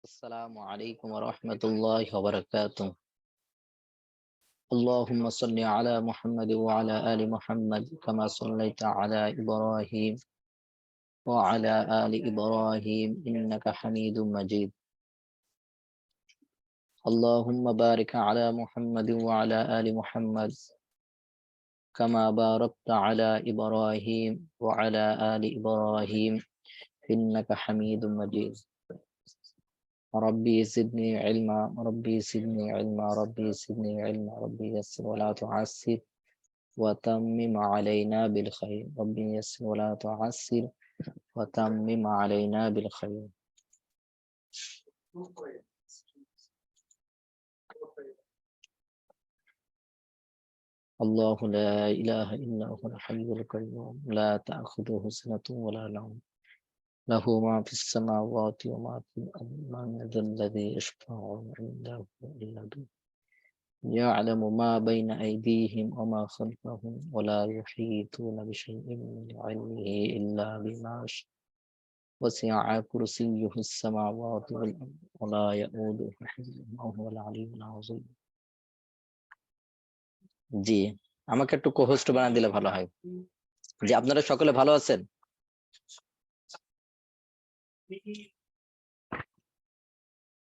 السلام عليكم ورحمة الله وبركاته. اللهم صل على محمد وعلى آل محمد كما صليت على إبراهيم وعلى آل إبراهيم إنك حميد مجيد. اللهم بارك على محمد وعلى آل محمد كما باركت على إبراهيم وعلى آل إبراهيم إنك حميد مجيد. ربي زدني علما ربي زدني علما ربي زدني علما ربي يسر ولا تعسر وتمم علينا بالخير ربي يسر ولا تعسر وتمم علينا بالخير. الله لا إله إلا هو الحي القيوم لا تأخذه سنة ولا نوم له ما في السماوات وما في الأرض من ذا الذي يشفع عنده إلا بإذنه يعلم ما بين أيديهم وما خلفهم ولا يحيطون بشيء من علمه إلا بما شاء وسع كرسيه السماوات والأرض ولا يؤوده حفظهما وهو العلي العظيم. জি, আমাকে একটু কোহোস্ট বানিয়ে দিলে ভালো হয়। জি, আপনারা সকলে ভালো আছেন?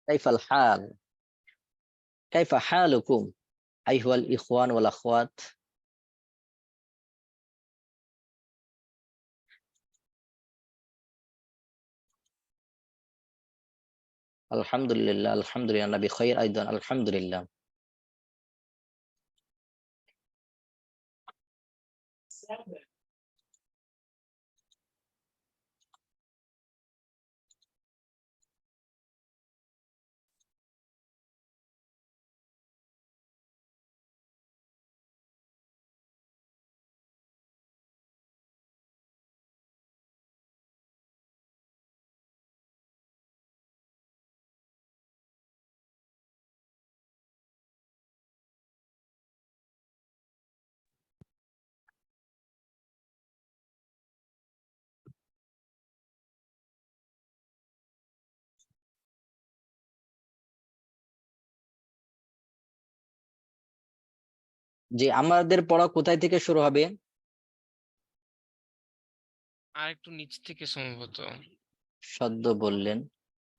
কাইফাল হাল? কাইফা হালুকুম আইহাল ইখওয়ান ওয়াল আখওয়াত? আলহামদুলিল্লাহ আলহামদুলিল্লাহ বিখাইর আইদান আলহামদুলিল্লাহ। জি, আমাদের পড়া কোথায় থেকে শুরু হবে? আর একটু নিচ থেকে সম্ভবত। সদ্য বললেন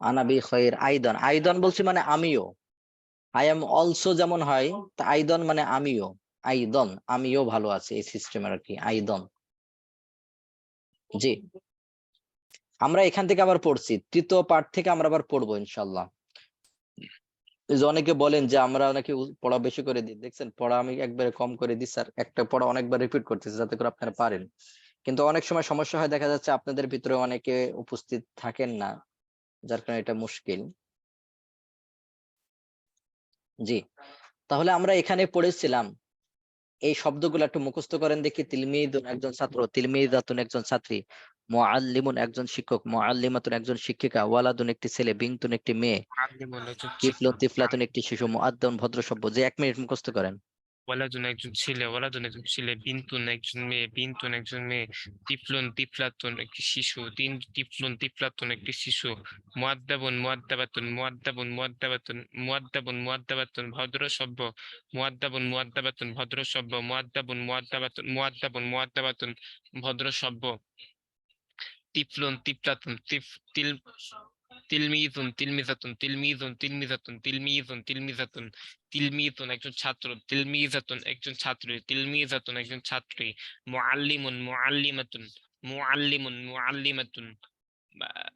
আনাবি খৈর আইদন, আইদন বলছি মানে আমিও, আই এম অলসো যেমন হয়, তা আইদন মানে আমিও, আইদন আমিও ভালো আছি, এই সিস্টেমের আর কি আইদন। জি, আমরা এখান থেকে আবার পড়ছি, তৃতীয় পাঠ থেকে আমরা আবার পড়বো ইনশাল্লাহ। এই যে অনেকে বলেন যে আমরা নাকি পড়া বেশি করে দিই, দেখছেন পড়া আমি একবারে কম করে দিই স্যার, একটা পড়া অনেকবার রিপিট করতেছি যাতে করে আপনারা পারেন। কিন্তু অনেক সময় সমস্যা হয়, দেখা যাচ্ছে আপনাদের ভিতরে অনেকে উপস্থিত থাকেন না, যার কারণে এটা মুশকিল। জি, তাহলে আমরা এখানে পড়েছিলাম এই শব্দগুলো একটু মুখস্থ করেন দেখি। তিলমিদুন একজন ছাত্র, তিলমিদাতুন একজন ছাত্রী, মুআল্লিমুন একজন শিক্ষক, মুআল্লিমাতুন একজন শিক্ষিকা, ওয়ালাদুন একটি ছেলে, বিনতুন একটি মেয়ে, আলিমুন একজন তিফলুন শিক্ষক, তিফলাতুন একটি শিশু, মুআদ্দাবুন ভদ্র সভ্য। যে 1 মিনিট মুখস্থ করেন। ওয়ালাদুন একজন ছেলে, ওয়ালাদুন একজন ছেলে, বিনতুন একজন মেয়ে, বিনতুন একজন মেয়ে, তিফলুন তিফলাতুন একটি শিশু, তিফলুন তিফলাতুন একটি শিশু, মুআদ্দাবুন মুআদ্দাবাতুন, মুআদ্দাবুন মুআদ্দাবাতুন, মুআদ্দাবুন মুআদ্দাবাতুন ভদ্র সভ্য, মুআদ্দাবুন মুআদ্দাবাতুন ভদ্র সভ্য, মুআদ্দাবুন মুআদ্দাবাতুন, মুআদ্দাবুন মুআদ্দাবাতুন ভদ্র সভ্য, তিফলুন তিফলাতুন তিল তিলমিজুন তিলমিজাতুন, তিলমিজুন তিলমিজাতুন, তিলমিজুন তিলমিজাতুন, তিলমিজুন একজন ছাত্র, তিলমিজাতুন একজন ছাত্রী, তিলমিজাতুন একজন ছাত্রী, মুআল্লিমুন মুআল্লিমাতুন, মুআল্লিমুন মুআল্লিমাতুন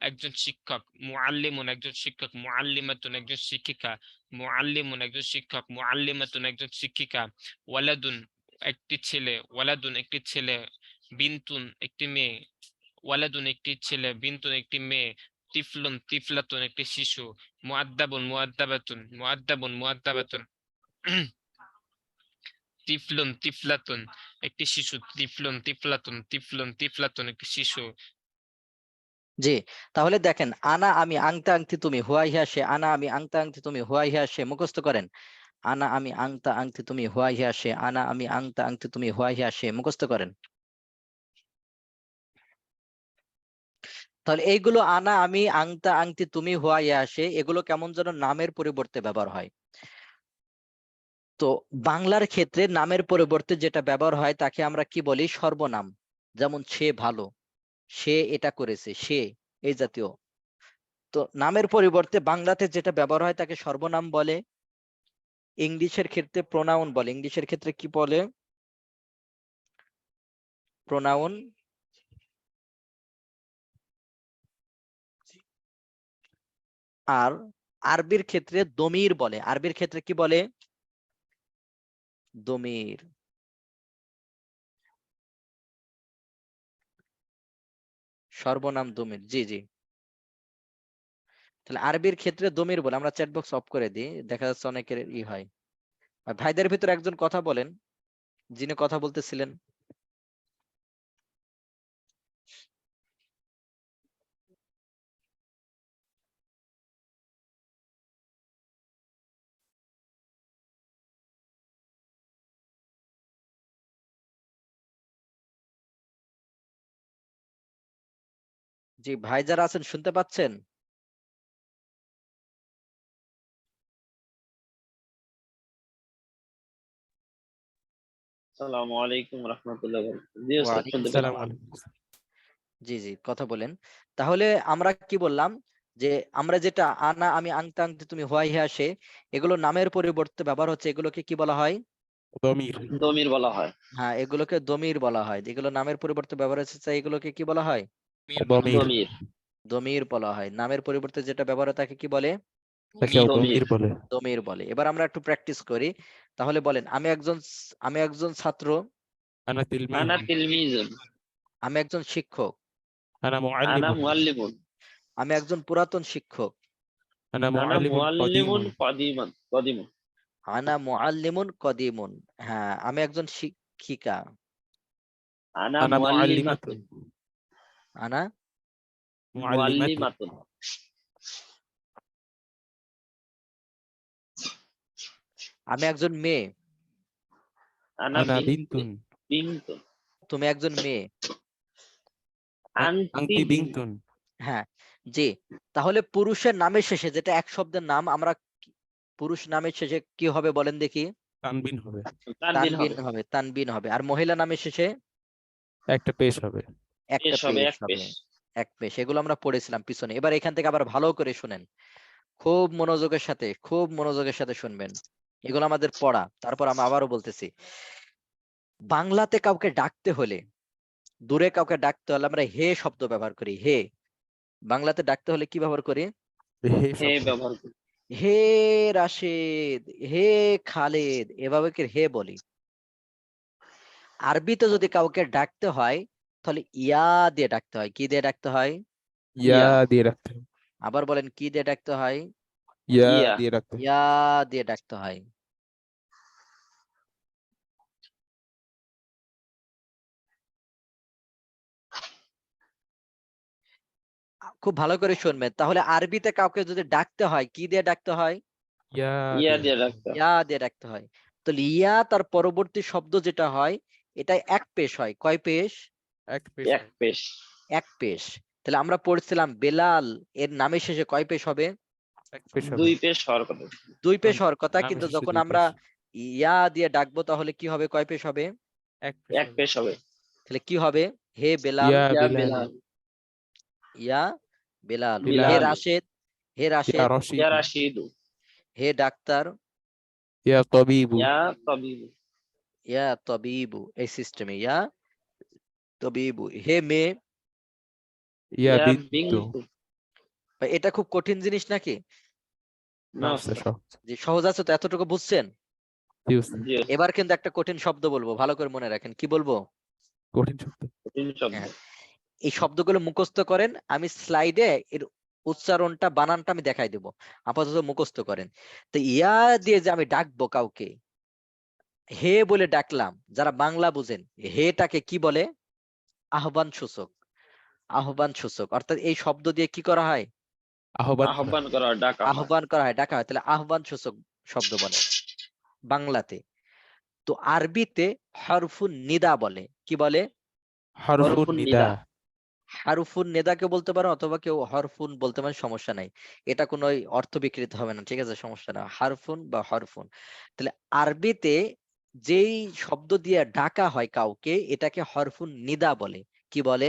একজন শিক্ষক, মুআল্লিমুন একজন শিক্ষক, মুআল্লিমাতুন একজন শিক্ষিকা, মুআল্লিমুন একজন শিক্ষক, মুআল্লিমাতুন একজন শিক্ষিকা, ওয়ালাদুন একটি ছেলে, ওয়ালাদুন একটি ছেলে, বিনতুন একটি মেয়ে, ওয়ালাদুন একটি ছেলে, বিনতুন একটি মেয়ে, তিফলুন তিফলাতুন একটি শিশু, মুআদ্দাবুন মুআদ্দাবাতুন, মুআদ্দাবুন মুআদ্দাবাতুন তিফলুন তিফলাতুন একটি শিশু, তিফলুন তিফলাতুন, তিফলুন তিফলাতুন একটি শিশু। জি, তাহলে দেখেন, আনা আমি আংতা আংতি তুমি, হুয়া হিয়া সে, আনা আমি আংতা আংতি তুমি, হুয়া হিয়া সে। মুখস্থ করেন, আনা আমি আংতা আংতি তুমি, হুয়া হিয়া সে, আনা আমি আংতা আংতি তুমি, হুয়া হিয়া সে। মুখস্থ করেন। তাহলে এইগুলো আনা, আমি, আংতা, আংটি, তুমি, হুয়া, ইয়া, সে, এগুলো কেমন যেন নামের পরিবর্তে ব্যবহার হয়। তো বাংলার ক্ষেত্রে নামের পরিবর্তে যেটা ব্যবহার হয় তাকে আমরা কি বলি? সর্বনাম। যেমন সে ভালো, সে এটা করেছে, সে এই জাতীয়। তো নামের পরিবর্তে বাংলাতে যেটা ব্যবহার হয় তাকে সর্বনাম বলে। ইংলিশের ক্ষেত্রে প্রোনাউন বলে। ইংলিশের ক্ষেত্রে কি বলে? প্রোনাউন। আর আরবির ক্ষেত্রে দমির বলে। আরবির ক্ষেত্রে কি বলে? দমির। সর্বনাম দমির, জি জি। তাহলে আরবির ক্ষেত্রে দমির বলে। আমরা চ্যাট বক্স অফ করে দিই, দেখা যাচ্ছে অনেকের হয়। আর ভাইদের ভিতর একজন কথা বলেন, যিনি কথা বলতেছিলেন। জি ভাই যারা আছেন শুনতে পাচ্ছেন? আসসালামু আলাইকুম রাহমাতুল্লাহি ওয়া বারাকাতুহু। জি স্যার, ওয়ালাইকুম শুনতে সালাম। পাচ্ছি। জি জি, কথা বলেন। তাহলে আমরা কি বললাম? যে আমরা যেটা আনা, আমি, আংতা, আংটি, তুমি, হোয়াই, হ্যাঁ, সে, এগুলো নামের পরিবর্তে ব্যবহার হচ্ছে। এগুলোকে কি বলা হয়? দমির। দমির বলা হয়। হ্যাঁ, এগুলোকে দমির বলা হয়। যেগুলো নামের পরিবর্তে ব্যবহার হচ্ছে এগুলোকে কি বলা হয়? দমির। দমির। দমির বলা হয়। নামের পরিবর্তে যেটা ব্যবহার হয় তাকে কি বলে? তাকে দমির বলে। দমির বলে। এবার আমরা একটু প্র্যাকটিস করি। তাহলে বলেন, আমি একজন ছাত্র। আনা আনা তিলমিজুন। তিলমিজুন। আমি একজন শিক্ষক। আনা আনা মুআল্লিমুন। মুআল্লিমুন। আমি একজন পুরাতন শিক্ষক। আনা আনা মুআল্লিমুন মুআল্লিমুন কদিমুন। কদিমুন। আনা মুআল্লিমুন কদিমুন। হ্যাঁ, আমি একজন শিক্ষিকা। আনা আনা মুআল্লিমাতুন। মুআল্লিমাতুন। আনা মুআল্লিমাতুন। মুআল্লিমাতুন। আমি একজন মেয়ে। আনা আনা বিনতুন। বিনতুন। তুমি একজন মেয়ে। আনতি আনতি বিনতুন। বিনতুন। হ্যাঁ, জি। তাহলে পুরুষের নামের শেষে, যেটা এক শব্দের নাম, আমরা পুরুষ নামের শেষে কি হবে বলেন দেখি? তানবিন হবে। তানবিন তানবিন হবে। হবে, তানবিন হবে। আর মহিলা নামের শেষে একটা পেশ হবে। একটা পেশ হবে, পেশ এক হবে। পেশ। এক পেশ। এগুলো আমরা পড়েছিলাম পিছনে। এবার এখান থেকে আবার ভালো করে শুনেন। খুব মনোযোগের সাথে শুনবেন। এগুলো আমাদের পড়া। তারপর আমি আবারও বলতেছি, বাংলাতে কাউকে ডাকতে হলে, দূরে কাউকে ডাকতে হলে আমরা হে শব্দ ব্যবহার করি। হে। বাংলাতে ডাকতে হলে কি ব্যবহার করি? হে হে শব্দ। ব্যবহার করি। হে রাশেদ, হে খালেদ, এভাবে কি হে বলি। আরবিতে যদি কাউকে ডাকতে হয় তাহলে ইয়া দিয়ে ডাকতে হয়। কি দিয়ে ডাকতে হয়? ইয়া ইয়া। দিয়ে রাখতে হবে। আবার বলেন, কি দিয়ে ডাকতে হয়? ইয়া ইয়া। দিয়ে রাখতে হবে। ইয়া দিয়ে ডাকতে হয়। খুব ভালো করে শুনবেন। তাহলে আরবিতে কাউকে যদি ডাকতে হয় কি দিয়ে ডাকতে হয়? ইয়া ইয়া দিয়ে দিয়ে রাখতে রাখতে হবে। হয়। ইয়া দিয়ে ডাকতে হয়। তাহলে ইয়া তার পরবর্তী শব্দ যেটা হয়, এটা এক পেশ হয়। কয় পেশ? এক পেশ এক হবে। পেশ। এক পেশ। তাহলে আমরা পড়ছিলাম বেলাল এর নামের শেষে কয় পেশ হবে? এক পেশ হবে। দুই পেশ হওয়ার কথা। দুই পেশ নাম হওয়ার কথা। নামের কিন্তু শেষে যখন দুই আমরা পেশ। ইয়া দিয়ে ডাকবো তাহলে কি হবে? কয় পেশ হবে? এক পেশ এক হবে। পেশ হবে। তাহলে কি হবে? হে বেলাল। ইয়া ইয়া বিলাল। বেলাল। ইয়া বেলাল। হে বিলাল। বিলাল। রাশেদ। হে ইয়া রাশেদ। ইয়া রশিদ। রাশিদু। হে ডাক্তার। ইয়া তাবিবু। ইয়া তাবিবু। ইয়া তবিবু। এই সিস্টেমে ইয়া তবিবু। হে মেয়ে। ইয়া ইয়া বিনতু। বিনতু। ভাই, এটা খুব কঠিন জিনিস নাকি? না না স্যার, স্যার। সহজ। যে সহজ আছে তো, এতটুকু বুঝছেন? জি স্যার। জি স্যার। এবার কিন্তু একটা কঠিন শব্দ বলবো, ভালো করে মনে রাখেন। কি বলবো? কঠিন শব্দ। কঠিন শব্দ। হ্যাঁ, এই শব্দগুলো মুখস্থ করেন। আমি স্লাইডে এর উচ্চারণটা, বানানটা আমি দেখাই দেব। আপাতত মুখস্থ করেন। তো ইয়া দিয়ে যে আমি ডাকবো কাউকে, হে বলে ডাকলাম, যারা বাংলা বুঝেন, হেটাকে কি বলে? আহ্বান সূচক। আহ্বান সূচক। অর্থাৎ এই শব্দ দিয়ে কি করা হয়? আহ্বান করা। আহ্বান করা, ডাকা হয়। আহ্বান করা হয়, ডাকা হয়। তাহলে আহ্বান সূচক শব্দ বলে বাংলাতে। তো আরবিতে হরফুন নিদা বলে। কি বলে? হরফুন হরফুন নিদা। নিদা। হারুফুন নেদাকে বলতে পারো অথবা কেউ হরফুন বলতে পারেন, সমস্যা নাই, এটা কোনো অর্থ বিকৃত হবে না, ঠিক আছে, সমস্যা না, হারফুন বা হরফুন। তাহলে আরবিতে যেই শব্দ দিয়ে ডাকা হয় কাউকে এটাকে হরফুন নিদা বলে। কি বলে?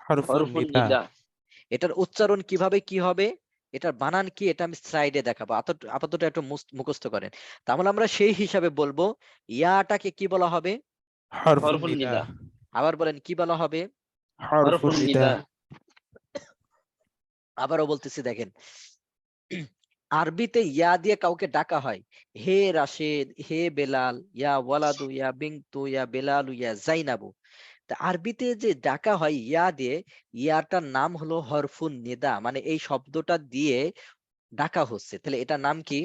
حرف হরফুন النداء নিদা। এটার উচ্চারণ কিভাবে কি হবে, এটার বানান কি, এটা আমি স্লাইডে দেখাবো, আপাতত একটু মুখস্থ করেন। তাহলে আমরা সেই হিসাবে বলবো ইয়াটাকে কি বলা হবে? حرف হরফুন নিদা। النداء আবার বলেন কি বলা হবে? حرف হরফুন নিদা। النداء আবারও বলতেছি দেখেন, আরবিতে ইয়া দিয়ে কাউকে ডাকা হয়, হে রাশেদ, হে বেলাল, ইয়া ওয়ালাদু, ইয়া বিনতু, ইয়া বেলালু, ইয়া জাইনাবু। তা আরবিতে যে ডাকা হয় ইয়া দিয়ে, ইয়াটার নাম হলো হরফুন নিদা, মানে এই শব্দটা দিয়ে ডাকা হচ্ছে, তাহলে এটার নাম কি?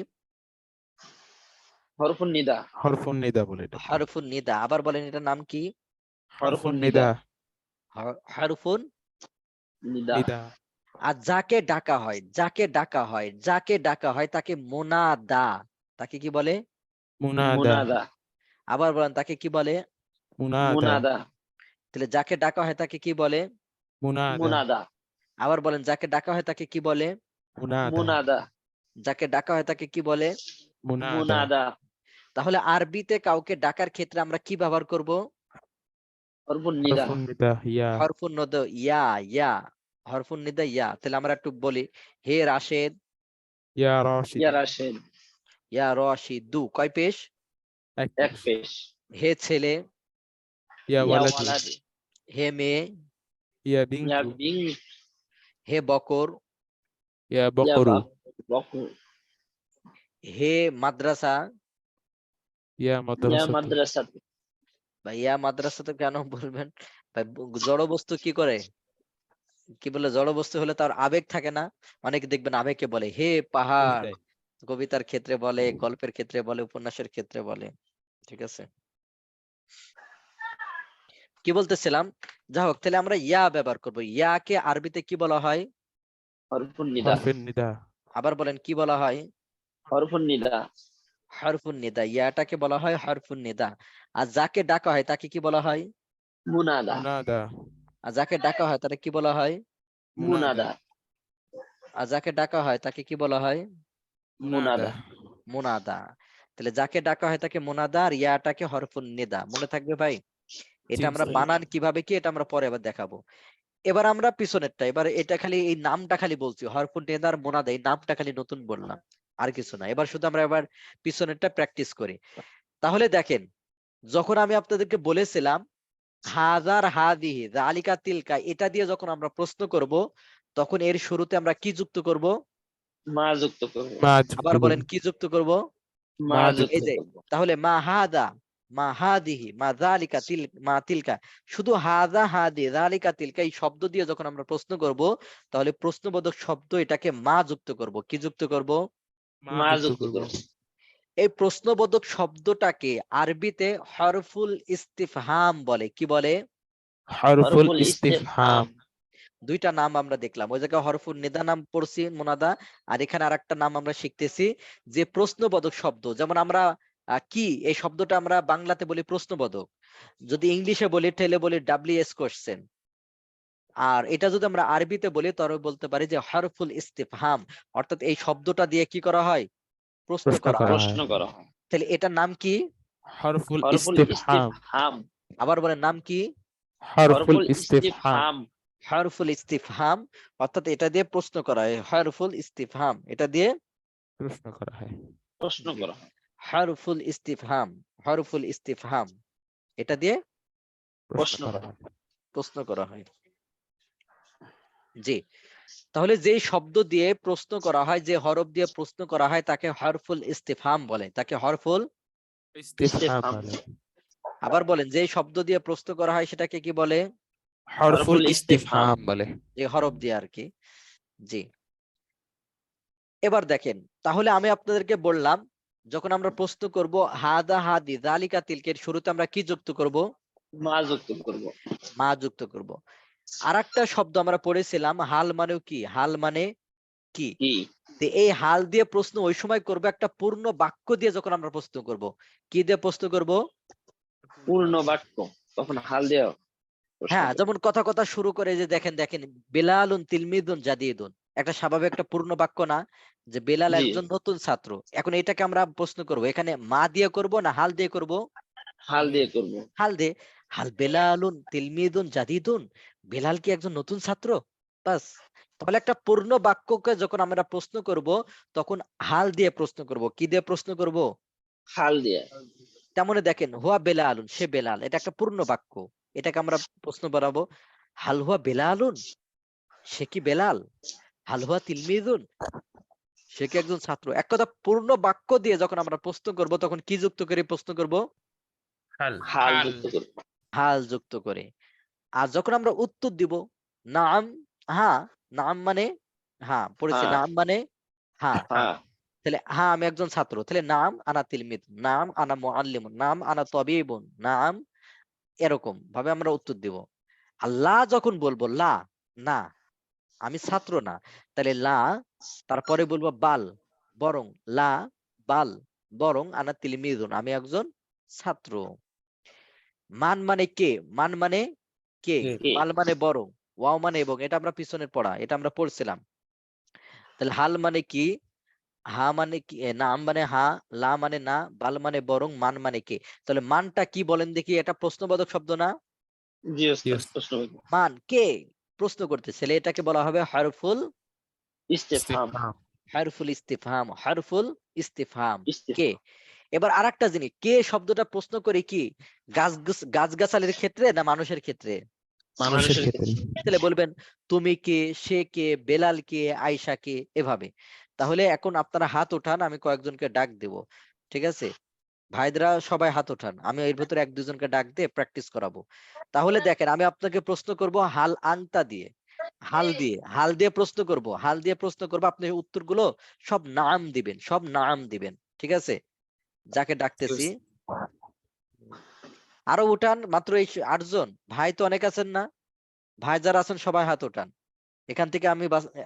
হরফুন নিদা। حرف النداء বলে এটা হরফুন নিদা। আবার বলেন এটার নাম কি? حرف হরফুন নিদা। النداء হরফুন। নিদা। نداء আর যাকে ডাকা হয়, যাকে ডাকা হয় তাকে মুনাদা, তাকে কি বলে? منادى মুনাদা। আবার বলেন তাকে কি বলে? منادى মুনাদা। তাহলে যাকে ডাকা হয় তাকে কি বলে? منادى মুনাদা। আবার বলেন যাকে ডাকা হয় তাকে কি বলে? منادى মুনাদা। যাকে ডাকা হয় তাকে কি বলে? منادى মুনাদা। তাহলে আরবিতে কাউকে ডাকার ক্ষেত্রে আমরা কি ব্যবহার করব? হরফুন নিদা। حرف النداء يا হরফুন নদ, ইয়া, ইয়া, হরফুন নিদা ইয়া। তাহলে আমরা একটু বলি, হে রাশেদ, يا راشد ইয়া রাশেদ। ইয়া রশিদু, কয় পেশ? এক أكبر পেশ। হে ছেলে, يا ইয়া ولد ওয়ালাদ। হে মেয়ে, يا ইয়া بنت বিন। হে বকর, يا ইয়া بقر বকর। হে মাদ্রাসা। يا ইয়া مدرسة মাদ্রাসা। ভাই ইয়া মাদ্রাসা তো কেন বলবেন ভাই? জড় বস্তু কি করে, কি বলে, জড় বস্তু হলে তার আবেগ থাকে না, অনেকে দেখবেন আবেগকে বলে হে পাহাড়, কবিতায়। কবিতার ক্ষেত্রে বলে, গল্পের ক্ষেত্রে বলে, উপন্যাসের ক্ষেত্রে বলে, ঠিক আছে। কি বলতেছিলাম, যা হোক, তাহলে আমরা ইয়া ব্যবহার করব। ইয়াকে আরবিতে কি বলা হয়? হরফুন নিদা। حرف النداء আবার বলেন কি বলা হয়? হরফুন নিদা। হরফুন নিদা। ইয়াটাকে বলা হয় হরফুন নিদা। আর যাকে ডাকা হয় তাকে কি বলা হয়? মুনাদা। منادى আর যাকে ডাকা হয় তাকে কি বলা হয়? মুনাদা। আর যাকে ডাকা হয় তাকে কি বলা হয়? মুনাদা। মুনাদা। তাহলে যাকে ডাকা হয় তাকে মুনাদা, আর ইয়াটাকে হরফুন নিদা। মনে থাকবে ভাই? এটা জি আমরা স্যার। বানান কিভাবে কি এটা আমরা পরে আবার দেখাবো। এবার আমরা পিছনেরটা, এবার এটা খালি এই নামটা খালি বলছি, হরফুন নিদা আর মুনাদা, এই নামটা খালি নতুন বললাম, আর কিছু না। এবার শুধু আমরা এবার পিছনেরটা প্র্যাকটিস করি। তাহলে দেখেন, যখন আমি আপনাদেরকে বলেছিলাম হাজার হাদিহি যালিকা তিলকা, এটা দিয়ে যখন আমরা প্রশ্ন করব তখন এর শুরুতে আমরা কি যুক্ত করব? মা যুক্ত করব। মা আবার বলেন কি যুক্ত করব? মা মা যুক্ত এই যে, করব। তাহলে মা হাদা, মা হাদিহি, মা যালিকা মা তিলকা, শুধু হাদা হাদি যালিকা তিলকা এই শব্দ দিয়ে যখন আমরা প্রশ্ন করব তাহলে প্রশ্নবোধক শব্দ এটাকে মা যুক্ত করব। কি যুক্ত করব? মা যুক্ত করব। এই প্রশ্নবোধক শব্দটাকে আরবিতে হরফুল ইস্তিফহাম বলে। কি বলে? হরফুল হরফুল ইস্তিফহাম। ইস্তিফহাম। দুইটা নাম আমরা দেখলাম, ওই জায়গায় হরফুন নিদা নাম পড়ছি মুনাদা, আর এখানে আরেকটা নাম আমরা শিখতেছি যে প্রশ্নবোধক শব্দ। যেমন আমরা কি, এই শব্দটা আমরা বাংলাতে বলি প্রশ্নবোধক, যদি ইংলিশে বলি তাহলে বলি WS কোশ্চেন, আর এটা যদি আমরা আরবিতে বলি তবে বলতে পারি যে হরফুল ইস্তিফহাম, অর্থাৎ এই শব্দটা দিয়ে কি করা হয়? প্রশ্ন প্রশ্ন করা করা হয়। প্রশ্ন করা হয়। তাহলে এটার নাম কি? হরফুল হরফুল ইস্তিফহাম। ইস্তিফহাম। আবার বলেন নাম কি? হরফুল হরফুল ইস্তিফহাম। ইস্তিফহাম। হরফুল ইস্তিফহাম, অর্থাৎ এটা দিয়ে প্রশ্ন করা হয়। হরফুল ইস্তিফহাম, এটা দিয়ে প্রশ্ন করা হয়। প্রশ্ন করা হয়। হরফুল ইস্তিফহাম, হরফুল ইস্তিফহাম, এটা দিয়ে প্রশ্ন করা হয়। প্রশ্ন করা হয়। জি, তাহলে যে শব্দ দিয়ে প্রশ্ন করা হয়, যে হরফ দিয়ে প্রশ্ন করা হয় তাকে হরফুল ইস্তিফহাম বলে, তাকে হরফুল। ইস্তিফহাম ইস্তিফহাম। বলে। আবার বলেন যে শব্দ দিয়ে প্রশ্ন করা হয় সেটাকে কি বলে? হরফুল হরফুল ইস্তিফহাম বলে। যে হরফ দিয়ে আর কি। জি, এবার দেখেন, তাহলে আমি আপনাদেরকে বললাম যখন আমরা প্রশ্ন করব হাদা হাদি যালিকা তিলকের শুরুতে আমরা কি যুক্ত করব? মা যুক্ত করব। মা যুক্ত করব। আরেকটা শব্দ আমরা পড়েছিলাম হাল মানেও কি, হাল মানে কি। কি? তো এই হাল দিয়ে প্রশ্ন ওই সময় করব একটা পূর্ণ বাক্য দিয়ে, যখন আমরা প্রশ্ন করব কি দিয়ে প্রশ্ন করব? পূর্ণ বাক্য। তখন হাল দেও। প্রশ্ন হ্যাঁ, করব। যেমন কথা কথা শুরু করে যে দেখেন দেখেন বেলালুন তিলমিদুন জাদিদুন, একটা স্বাভাবিক একটা পূর্ণ বাক্য না, যে বেলাল জি। একজন নতুন ছাত্র। এখন এটাকে আমরা প্রশ্ন করব, এখানে মা দিয়ে করব না হাল দিয়ে করব? হাল দিয়ে করব। হাল দিয়ে। হাল বেলালুন তিলমিদুন জাদিদুন, বেলাল কি একজন নতুন ছাত্র? বাস। তাহলে একটা পূর্ণ বাক্যকে যখন আমরা প্রশ্ন করব তখন হাল দিয়ে প্রশ্ন করব। কি দিয়ে প্রশ্ন করব? হাল দিয়ে। তেমনি দেখেন হুয়া বেলালুন, সে বেলাল, এটা একটা পূর্ণ বাক্য, এটাকে আমরা প্রশ্ন বাড়াবো হাল হুয়া বেলালুন, সে কি বেলাল? হাল হুয়া তিলমিদুন, সে কি একজন ছাত্র? এক কথা পূর্ণ বাক্য দিয়ে যখন আমরা প্রশ্ন করব তখন কি যুক্ত করে প্রশ্ন করব? হাল হাল হাল যুক্ত করব। হাল যুক্ত করে। আর যখন আমরা উত্তর দিব নাম, হ্যাঁ, নাম মানে হ্যাঁ পড়েছি, হ্যাঁ। নাম মানে হ্যাঁ, হ্যাঁ। তাহলে হ্যাঁ আমি একজন ছাত্র, তাহলে নাম আনা তিলমিদ, নাম আনা মুআল্লিমুন, নাম আনা তাবিবুন, নাম, এরকম ভাবে আমরা উত্তর দিব। আল্লাহ যখন বলবো লা, না আমি ছাত্র না, তাহলে লা, তারপরে বলবো বাল, বরং, লা বাল বরং আনা তিলমিদুন, আমি একজন ছাত্র। মান মানে কে, মান মানে কে, কে? বাল মানে বরং, ওয়াও মানে এবং, এটা আমরা পিছনের পড়া, এটা আমরা পড়ছিলাম। তাহলে হাল মানে কি, হা মানে কি, নাম মানে হা, লা মানে না, বাল মানে বরং, মান মানে কে। তাহলে মানটা কি বলেন দেখি, এটা প্রশ্নবোধক শব্দ না? জি ওস্তাদ, প্রশ্ন করব। মান কে প্রশ্ন করতেছে, এটাকে বলা হবে হরফুল, ইস্তেফহাম। ইস্তিফহাম। হরফুল ইস্তিফহাম, হরফুল ইস্তিফহাম। কে। ইস্তেফহাম। এবার আরেকটা জিনিস, কে শব্দটা প্রশ্ন করে কি গাছগাছালির ক্ষেত্রে না মানুষের ক্ষেত্রে? মানুষের মানুষের ক্ষেত্রে। ক্ষেত্রে। তাহলে বলবেন তুমি কে, সে কে, বেলাল কে, আয়েশা কে, এভাবে। তাহলে এখন আপনারা হাত ওঠান, আমি কয়েকজনকে ডাক দেব, ঠিক আছে? ভাইদরা সবাই হাত ওঠান, আমি এর ভিতরে এক দুজনকে ডাক দিয়ে প্র্যাকটিস করাবো। তাহলে দেখেন আমি আপনাকে প্রশ্ন করব হাল আংতা দিয়ে, হাল দিয়ে, হাল দিয়ে প্রশ্ন করব, হাল দিয়ে প্রশ্ন করব, আপনি উত্তরগুলো সব নাম দিবেন, সব নাম দিবেন, ঠিক আছে? যাকে ডাকতেছি আরো উঠান, মাত্র এই 8 জন ভাই তো অনেক আছেন না? ভাই যারা আছেন সবাই হাত ওঠান, এখান থেকে আমি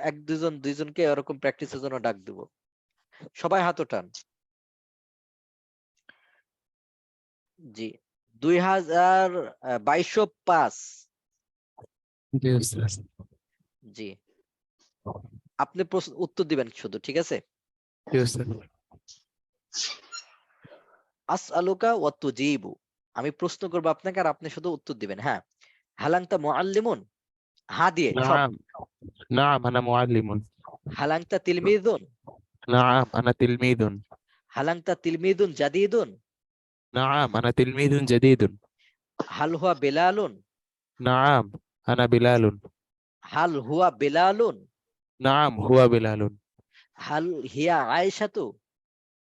এক দুজন দুইজনকে এরকম প্র্যাকটিসের জন্য ডাক দিব, সবাই হাত ওঠান। জি, 2205। জি উস্তাদ। জি, আপনি উত্তর দিবেন শুধু, ঠিক আছে? জি উস্তাদ। আসআলুকা ওয়া তুজিবু, আমি প্রশ্ন করবো আপনাকে আর আপনি শুধু উত্তর দিবেন। হ্যাঁ, হালাংতা মুআল্লিমুন, হা দিয়ে সব। نعم. نعم أنا معلم. হালাংতা তিলমিদুন, نعم أنا تلميذ. হালাংতা তিলমিদুন জাদিদুন, نعم أنا تلميذ جديد. হাল হুয়া বেলালুন, نعم أنا بلال. হাল হুয়া বেলালুন, نعم هو بلال. হাল হিয়া আয়েশাতু,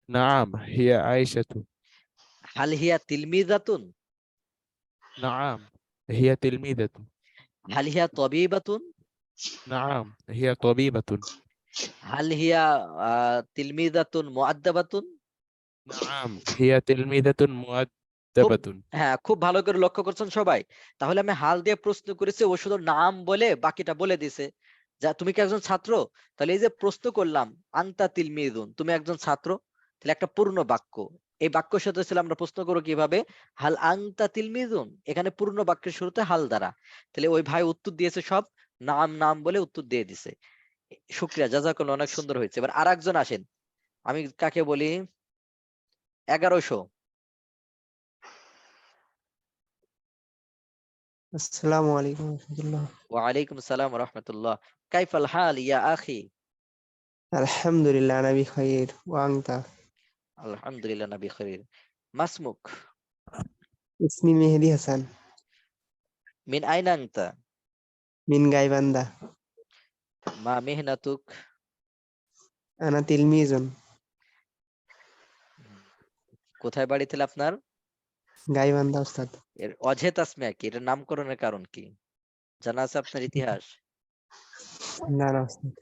نعم هي عائشة. হাল হিয়া তিলমিদাতুন, نعم هي تلميذة. হাল হিয়া তবিবাতুন, نعم هي طبيبة. হাল হিয়া তিলমিদাতুন মুআদ্দাবাতুন। نعم هي تلميذة খুব, مؤدبة. হ্যাঁ খুব ভালো করে লক্ষ্য করছেন সবাই। তাহলে আমি হাল দিয়ে প্রশ্ন করেছি, ও শুধু নাম বলে বাকিটা বলে দিছে। যা তুমি কি একজন ছাত্র? তাহলে এই যে প্রশ্ন করলাম আনতা তিলমিদুন, তুমি একজন ছাত্র, তাহলে একটা পূর্ণ বাক্য। এই বাক্যের সাথে ছিল আমরা প্রশ্ন করব কিভাবে, হাল আনতা তিলমিদুন, এখানে পূর্ণ বাক্যের শুরুতে হাল দ্বারা। তাহলে ওই ভাই উত্তর দিয়েছে সব নাম নাম বলে উত্তর দিয়ে দিছে। শুকরিয়া, জাযাকাল্লাহ, অনেক সুন্দর হয়েছে। এবার আরেকজন আসেন, আমি কাকে বলি, 1100। আসসালামু আলাইকুম রহমতুল্লাহ। ওয়ালাইকুম আসসালাম রাহমাতুল্লাহ। কাইফাল হাল ইয়া আখি? আলহামদুলিল্লাহ আনা বিখাইর ওয়া আনতা? আলহামদুলিল্লাহ নবী খরির। মাসমুক? ইসমি মেহেদি হাসান মিন আইনা আনতা? মিন গাইবান্ধা। মা মিহনাতুক? আনা তিলমিজুন কোথায় বাড়ি ছিল আপনার? গাইবান্ধা উস্তাদ। এর অজে তাসমিয়া কি, এর নামকরণের কারণ কি জানা আছে আপনার ইতিহাস? না না উস্তাদ।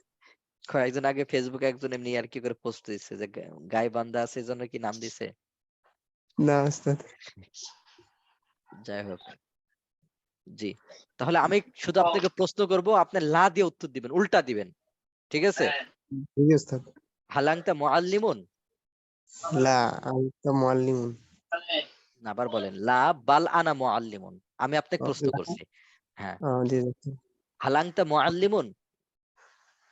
কয়েকদিন আগে ফেসবুকে একজন এমনি আর কি করে পোস্ট দিছে যে গাইবান্ধা আছে এজন্য কি নাম দিছে। না উস্তাদ। যাই হোক, জি, তাহলে আমি শুধু আপনাকে প্রশ্ন করব, আপনি লা দিয়ে উত্তর দিবেন, উল্টা দিবেন, ঠিক আছে? জি উস্তাদ। হালাংতা মুআল্লিমুন, লা আনতা মুআল্লিমুন। আবার বলেন লা বাল আনা মুআল্লিমুন। আমি আপনাকে প্রশ্ন করছি হ্যাঁ জি স্যার। হালাংতা মুআল্লিমুন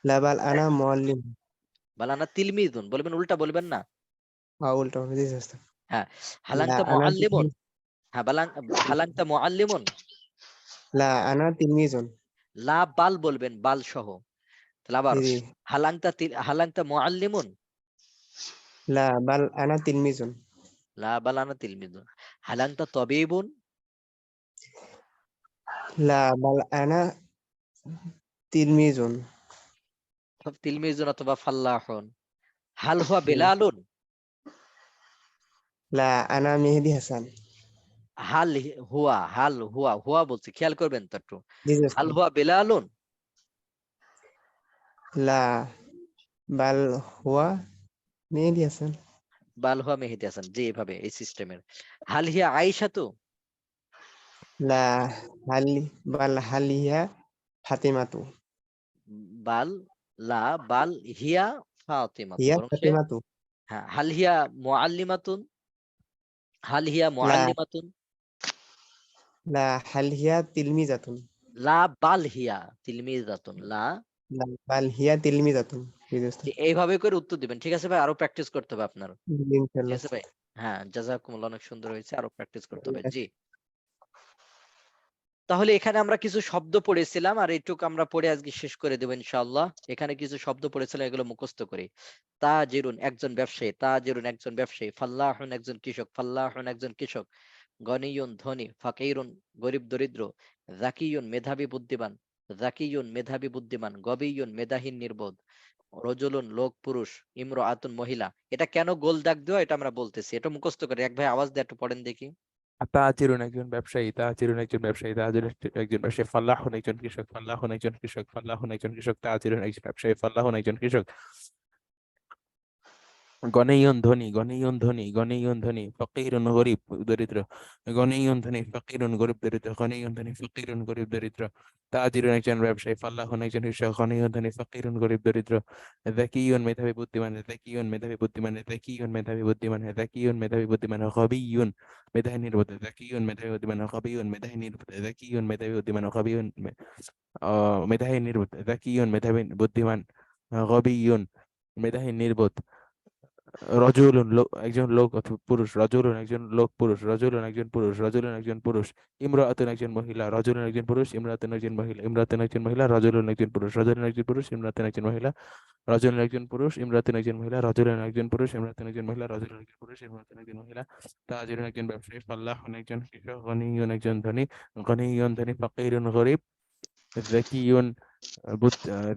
লা বাল আনা মুআল্লিম। বালানা তিলমিদুন বলবেন, উল্টা বলবেন না। উল্টা হবে, জি স্যার। হ্যাঁ লা হালাংতা আনা মুআল্লিমুন, হ্যাঁ হালাংতা মুআল্লিমুন। লা আনা তিলমিজুন। লা বাল বলবেন, বাল সহ। তাহলে আবার জি। হালাংতা মুআল্লিমুন, লা বাল আনা তিলমিজুন। লা বালানা তিলমিদুন। হালাংতা তবিবুন, লা বাল আনা তিলমিজুন। তিলমিজুন অথবা ফাল্লাহুন। হাল হুয়া বেলালুন, লা আনা মেহেদি হাসান। হাল হুয়া হুয়া বলছি, খেয়াল করবেন তো একটু। জি হাল স্যার। হুয়া বেলালুন, লা বাল হুয়া মেহেদি হাসান। বাল হুয়া মেহেদি হাসান। জি এভাবে এই সিস্টেমের। হাল হিয়া আয়েশাতু, লা হালি বাল হালিয়া ফাতিমাতু। বাল লা বাল হিয়া ফাতিমাতু, হিয়া বরং সে, ফাতিমাতু। হ্যাঁ হাল হিয়া মুআল্লিমাতুন, হাল হিয়া লা মুআল্লিমাতুন। লা হাল হিয়া তিলমিজাতুন। লা বাল হিয়া তিলমিজাতুন, লা। লা বাল হিয়া তিলমিজাতুন। জি স্যার। এইভাবে করে উত্তর দিবেন, ঠিক আছে ভাই? আরো প্র্যাকটিস করতে হবে আপনার, জি, ঠিক ইনশাআল্লাহ। আছে ভাই? হ্যাঁ জাযাকুমুল্লাহ, অনেক সুন্দর হয়েছে, আরো প্র্যাকটিস করতে হবে। জি, তাহলে এখানে আমরা কিছু শব্দ পড়েছিলাম, আর এইটুকু আমরা পড়ে আজকে শেষ করে দেবো ইনশাআল্লাহ। এখানে কিছু শব্দ পড়েছিলাম, এগুলো মুখস্থ করি। তাজিরুন একজন ব্যবসায়ী, তাজিরুন একজন ব্যবসায়ী, ফাল্লাহুন একজন কৃষক, ফাল্লাহুন একজন কৃষক, গনিয়ুন ধনী, ফাকিরুন গরিব দরিদ্র, যাকিয়ুন মেধাবী বুদ্ধিমান, যাকিয়ুন মেধাবী বুদ্ধিমান, গবিয়ুন মেধাহীন নির্বোধ, রজুলুন লোক পুরুষ, ইমরাআতুন মহিলা। এটা কেন গোল দাগ দেওয়া, এটা আমরা বলতেছি, এটা মুখস্থ করে এক ভাই আওয়াজ দিয়ে একটু পড়েন দেখি। তাজিরুন একজন ব্যবসায়ী, তাজিরুন একজন ব্যবসায়ী, তাজিরুন একজন ব্যবসায়ী, ফাল্লাহুন একজন কৃষক, ফাল্লাহুন একজন কৃষক, ফাল্লাহুন একজন কৃষক, তাজিরুন একজন ব্যবসায়ী, ফাল্লাহুন একজন কৃষক। গনিয়ুন ধনী, গনিয়ুন ধনী, গনিয়ুন ধনী, ফকিরুন গরিব দরিদ্র, গনিয়ুন ধনী, ফকিরুন গরিব দরিদ্র, গনিয়ুন ধনী, ফকিরুন গরিব দরিদ্র। তাজিরুন একজন ব্যবসায়ী, ফাল্লাহুন একজন কৃষক, গনিয়ুন ধনী, ফকিরুন গরিব দরিদ্র। যাকিয়ুন মেধাবী বুদ্ধিমান, যাকিয়ুন মেধাবী বুদ্ধিমান, যাকিয়ুন মেধাবী বুদ্ধিমান, যাকিয়ুন মেধাবী বুদ্ধিমান, গবিয়ুন মেধাহীন নির্বোধ, যাকিয়ুন মেধাবী বুদ্ধিমান, গবিয়ুন মেধাহীন নির্বোধ, যাকিয়ুন মেধাবী বুদ্ধিমান, গবিয়ুন মেধাহীন নির্বোধ, যাকিয়ুন মেধাবী বুদ্ধিমান, গবিয়ুন মেধাহীন নির্বোধ। রজুলুন একজন লোক অথবা পুরুষ, রজুলুন একজন লোক পুরুষ, রজুলুন একজন পুরুষ, রজুলুন একজন পুরুষ, ইমরাআতুন একজন মহিলা, রজুলুন একজন পুরুষ, ইমরাআতুন একজন মহিলা, ইমরাআতুন একজন মহিলা, রজুলুন একজন পুরুষ, রজুলুন একজন পুরুষ, ইমরাআতুন একজন মহিলা, রজুলুন একজন পুরুষ, ইমরাআতুন একজন মহিলা, রজুলুন একজন পুরুষ, ইমরাআতুন একজন মহিলা, রজুলুন একজন পুরুষ, ইমরাআতুন একজন মহিলা। তাজিরুন একজন ব্যবসায়ী, ফাল্লাহুন একজন কৃষক, গনিয়ুন একজন ধনী, গনিয়ুন ধনী, ফাকিরুন গরিব, যাকিয়ুন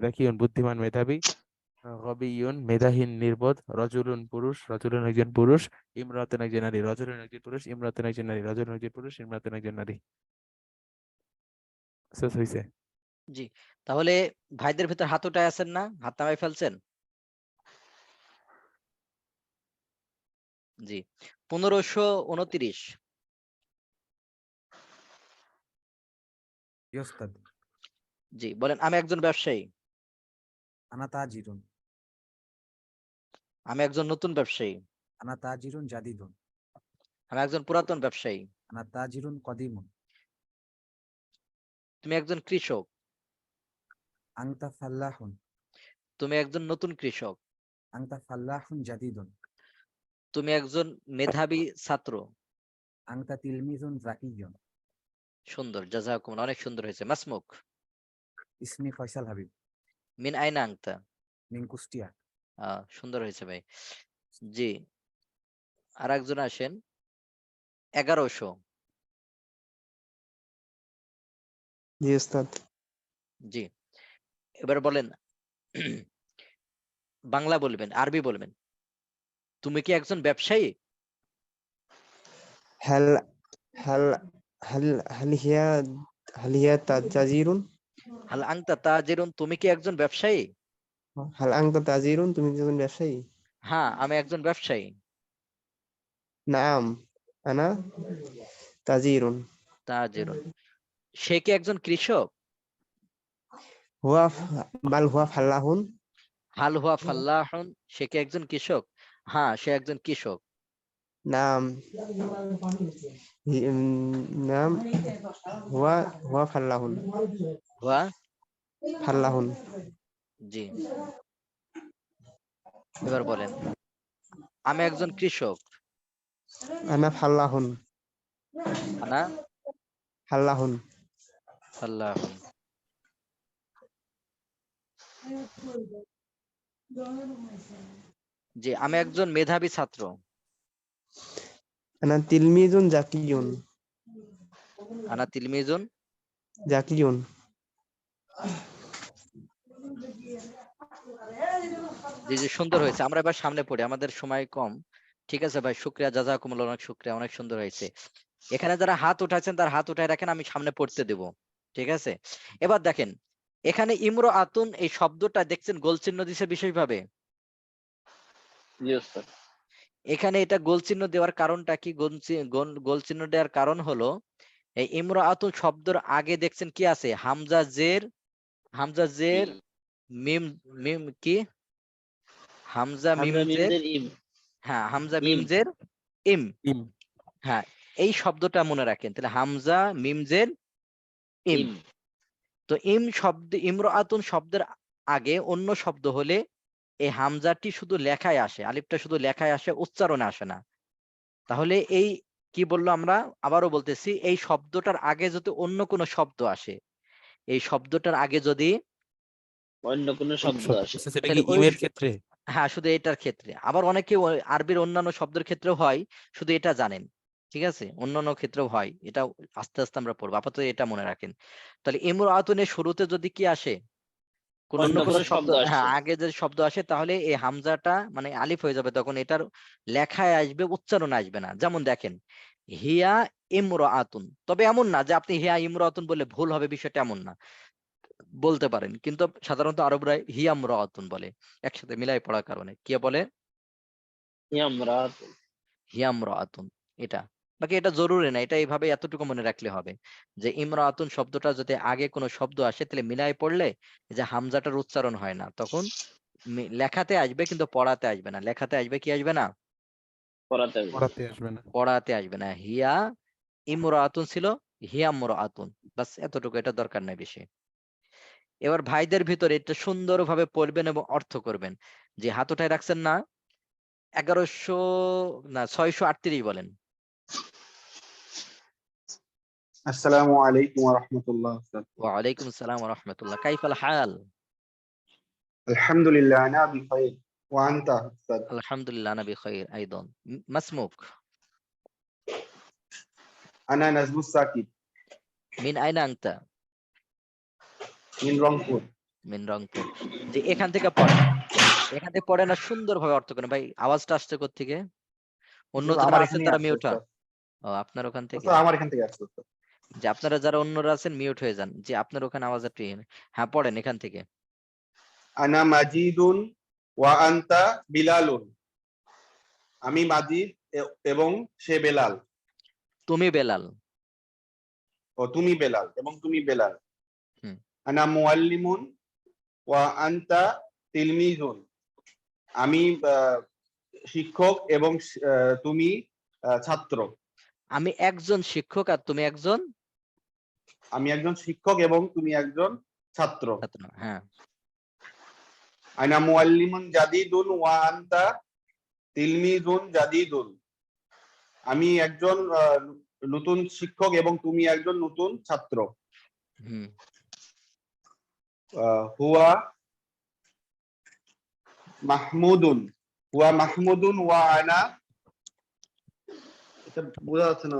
যাকিয়ুন বুদ্ধিমান মেধাবী, গবিয়ুন মেধাহীন নির্বোধ, রজুলুন পুরুষ, রজুলুন একজন পুরুষ, ইমরাতুন একজন নারী, রজুলুন একজন পুরুষ, ইমরাতুন একজন নারী, রজুলুন একজন পুরুষ, ইমরাতুন একজন নারী। শেষ হয়েছে। জি, তাহলে ভাইদের ভিতর হাত উঠায় আছেন না? হাত নামাই ফেলছেন? জি, 1529। يستد. জি বলেন, আমি একজন ব্যবসায়ী, أنا تاجر. আমি একজন নতুন ব্যবসায়ী, أنا تاجر جديد. আমি একজন পুরাতন ব্যবসায়ী, أنا تاجر قديم. তুমি একজন কৃষক, أنت فلاح. তুমি একজন নতুন কৃষক, أنت فلاح جديد. তুমি একজন মেধাবী ছাত্র। أنت تلميذ ذكي. সুন্দর, জাযাকুমুল্লাহ, অনেক সুন্দর হয়েছে। মাসমুক, اسمي فيصل حبيب মিন আইনা আনতা। من كوستيا. সুন্দর হয়েছে ভাই। জি, আর একজন আসেন। 1100। জি উস্তাদ। জি, এবার বলেন, বাংলা বলবেন, আরবি বলবেন। তুমি কি একজন ব্যবসায়ী? هل هل هل هل هي هل هي تاجر؟ হাল আনতা তাজিরুন, তুমি কি একজন ব্যবসায়ী? هل أنت تاجر؟ তুমি কি একজন ব্যবসায়ী? হ্যাঁ, আমি একজন ব্যবসায়ী। نعم أنا تاجر. তাজিরুন, সে কি একজন কৃষক? هو بل هو فلاح. হাল হুয়া ফাল্লাহুন, সে কি একজন কৃষক? হ্যাঁ, সে একজন কৃষক। নাম নাম হুয়া হুয়া ফাল্লাহুন হুয়া ফাল্লাহুন জি এবার বলেন আমি একজন কৃষক আনা ফাল্লাহুন আনা ফাল্লাহুন ফাল্লাহুন জি আমি একজন মেধাবী ছাত্র আনা তিলমিজুন জাকিয়ুন আনা তিলমিজুন জাকিয়ুন জি জি সুন্দর হয়েছে আমরা এবার সামনে পড়ি আমাদের সময় কম ঠিক আছে ভাই শুকরিয়া জাযাকুমুল্লাহ অনেক শুকরিয়া অনেক সুন্দর হয়েছে এখানে যারা হাত উঠাচ্ছেন তার হাত উঠায় রাখেন আমি সামনে পড়তে দেব ঠিক আছে এবার দেখেন এখানে ইমরাআতুন এই শব্দটা দেখছেন গোল চিহ্ন দিছে বিশেষভাবে জি ওস্তাদ। এখানে এটা গোল চিহ্ন দেওয়ার কারণটা কি গোল চিহ্ন দেওয়ার কারণ হলো এই ইমরাআতুন শব্দের আগে দেখছেন কি আছে হামজা জের মিম মিম কি হামজা মিম হামজা জের মিমদের ইম হ্যাঁ হামজা মিম ইম। জের ইম ইম হ্যাঁ এই শব্দটা মনে রাখেন তাহলে হামজা মিম জের ইম ইম তো ইমরাআতুন শব্দের আগে অন্য শব্দ হলে এই হামজাটি শুধু লেখায় আসে আলিফটা শুধু লেখায় আসে উচ্চারণে আসে না তাহলে এই কি বললো আমরা আবারও বলতেছি এই শব্দটার আগে যদি অন্য কোনো শব্দ আসে এই শব্দটার আগে যদি অন্য কোনো শব্দ আসে আচ্ছা, সেটা কি তাহলে ওই ইমের ক্ষেত্রে? হ্যাঁ শুধু এটার ক্ষেত্রে আবার অনেকে আরবির অন্যান্য শব্দের ক্ষেত্রেও হয় শুধু এটা জানেন ঠিক আছে অন্যান্য ক্ষেত্রেও হয় এটা আস্তে আস্তে আমরা পড়বো আপাতত এটা মনে রাখেন তাহলে ইমরাআতুনের শুরুতে যদি কি আসে কোন অন্য অন্য কোনো কোনো শব্দ শব্দ হ্যাঁ আসে আগে যদি শব্দ আসে তাহলে এই হামজাটা মানে আলিফ হয়ে যাবে তখন এটার লেখায় আসবে উচ্চারণ আসবে না যেমন দেখেন হিয়া ইমরাআতুন তবে এমন না যে আপনি হিয়া ইমরাআতুন বলে ভুল হবে বিষয়টা এমন না বলতে পারেন কিন্তু সাধারণত আরবরা হিয়া ইমরাআতুন বলে একসাথে মিলাই পড়ার কারণে কি বলে ইমরাআতুন। হিয়া ইমরাআতুন এটা বাকি এটা জরুরি না এটা এইভাবে এতটুকু মনে রাখলে হবে যে ইমরাআতুন শব্দটা যদি আগে কোনো শব্দ আসে তাহলে মিলাই পড়লে এই যে হামজাটার উচ্চারণ হয় না তখন লেখাতে আসবে কিন্তু পড়াতে আসবে না লেখাতে আসবে কি আসবে না পড়াতে হবে। পড়াতে আসবে না। পড়াতে আসবে না হিয়া ইমরাআতুন ছিল হিয়া ইমরাআতুন বাস এতটুকু এটা দরকার নাই বেশি এবার ভাইদের ভিতরে এটা সুন্দরভাবে পড়বেন এবং অর্থ করবেন যে হাত উঠায় রাখছেন না 638 বলেন السلام عليكم ورحمة الله أستاذ. ওয়ালাইকুম আসসালাম ওয়া রাহমাতুল্লাহ কাইফাল হাল الحمد لله أنا بخير وأنت أستاذ. আলহামদুলিল্লাহ আনা বিখাইর আইদান মাসমুক أنا نجم الساكت মিন আইনা আনতা من رংপুর। মিন রংপুর যে এখান থেকে পড়েন আর সুন্দরভাবে অর্থ করেন ভাই আওয়াজটা আসছে কোত্থেকে অন্য যারা আমার আছেন এখানেই তারা আছে মিউট হন উস্তাদ। ও আপনার ওখান থেকে উস্তাদ, আমার এখান থেকে আসছে উস্তাদ। যে আপনারা যারা অন্যরা আছেন মিউট হয়ে যান যে আপনার ওখানে আওয়াজ একটু হ্যাঁ পড়েন এখান থেকে আনা মাজিদুন ওয়া আনতা বিলালুন। আমি মাজিদ এবং সে বেলাল। তুমি বেলাল ও তুমি বেলাল এবং তুমি বেলাল। হুম। আনা মুআল্লিমুন ওয়া আনতা তিলমিজুন। আমি শিক্ষক এবং তুমি ছাত্র। আমি একজন শিক্ষক আর তুমি একজন আমি একজন শিক্ষক এবং তুমি একজন ছাত্র। ছাত্র হ্যাঁ আনা মুআল্লিমুন জাদিদুন ওয়া আনতা তিলমিজুন জাদিদুন। আমি একজন নতুন শিক্ষক এবং তুমি একজন নতুন ছাত্র। হুম হুয়া মাহমুদুন ওয়া আনা এটা বোঝা যাচ্ছে না।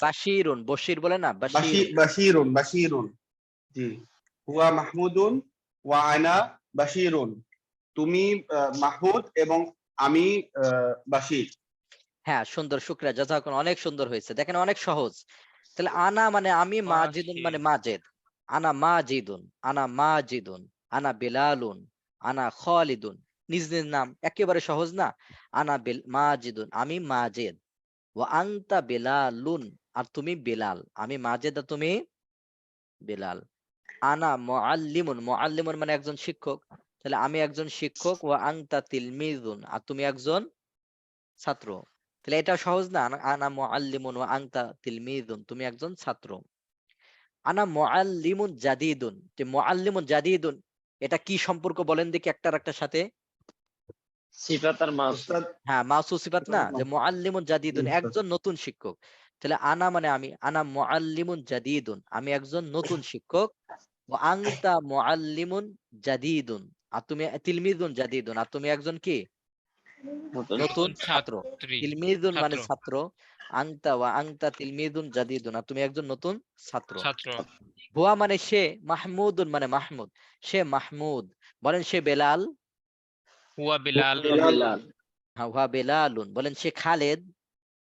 বাশিরুন বশির বলে না বাশির বাশিরুন জি হুয়া মাহমুদুন ওয়া আনা বাশিরুন। তুমি মাহমুদ এবং আমি বাশির। হ্যাঁ সুন্দর শুকরিয়া জাযাকুন অনেক সুন্দর হয়েছে দেখেন অনেক সহজ তাহলে আনা মানে আমি মাজিদুন মানে মাজেদ আনা মাজিদুন আনা বিলালুন আনা খালিদুন নিজ নিজ নাম একেবারে সহজ না আনা মাজিদুন আমি মাজেদ ওয়া আনতা বিলালুন আর তুমি বিলাল আমি মাজেদ আর তুমি বিলাল আনা মুআল্লিমুন মানে একজন শিক্ষক তাহলে আমি একজন শিক্ষক ওয়া আনতা তিলমিজুন আর তুমি একজন ছাত্র তাহলে এটা সহজ না? আনা মুআল্লিমুন ওয়া আনতা তিলমিযুন, তুমি একজন ছাত্র। আনা মুআল্লিমুন জাদিদুন, যে মুআল্লিমুন জাদিদুন এটা কি সম্পর্ক বলেন দেখি একটার একটার সাথে? সিফাত আর মাউসুফ। উস্তাদ হ্যাঁ, মাউসুফ সিফাত না, যে মুআল্লিমুন জাদিদুন জি, একজন নতুন শিক্ষক। তাহলে আনা মানে আমি, আনা মুআল্লিমুন জাদিদুন আমি একজন নতুন শিক্ষক। ওয়া আনতা মুআল্লিমুন জাদিদুন, আর তুমি তিলমিযুন জাদিদুন, আর তুমি একজন কি? নতুন নতুন ছাত্র। ছাত্রী তিলমিযুন মানে ছাত্র ছাত্র, আনতা ওয়া আনতা তিলমিযুন জাদিদুন, আর তুমি একজন নতুন ছাত্র। ছাত্র হুয়া মানে সে, মাহমুদুন মানে মাহমুদ, সে মাহমুদ। বলেন সে বেলাল। হুয়া বিলাল বিলাল হ্যাঁ, হুয়া বেলালুন। বলেন সে খালেদ।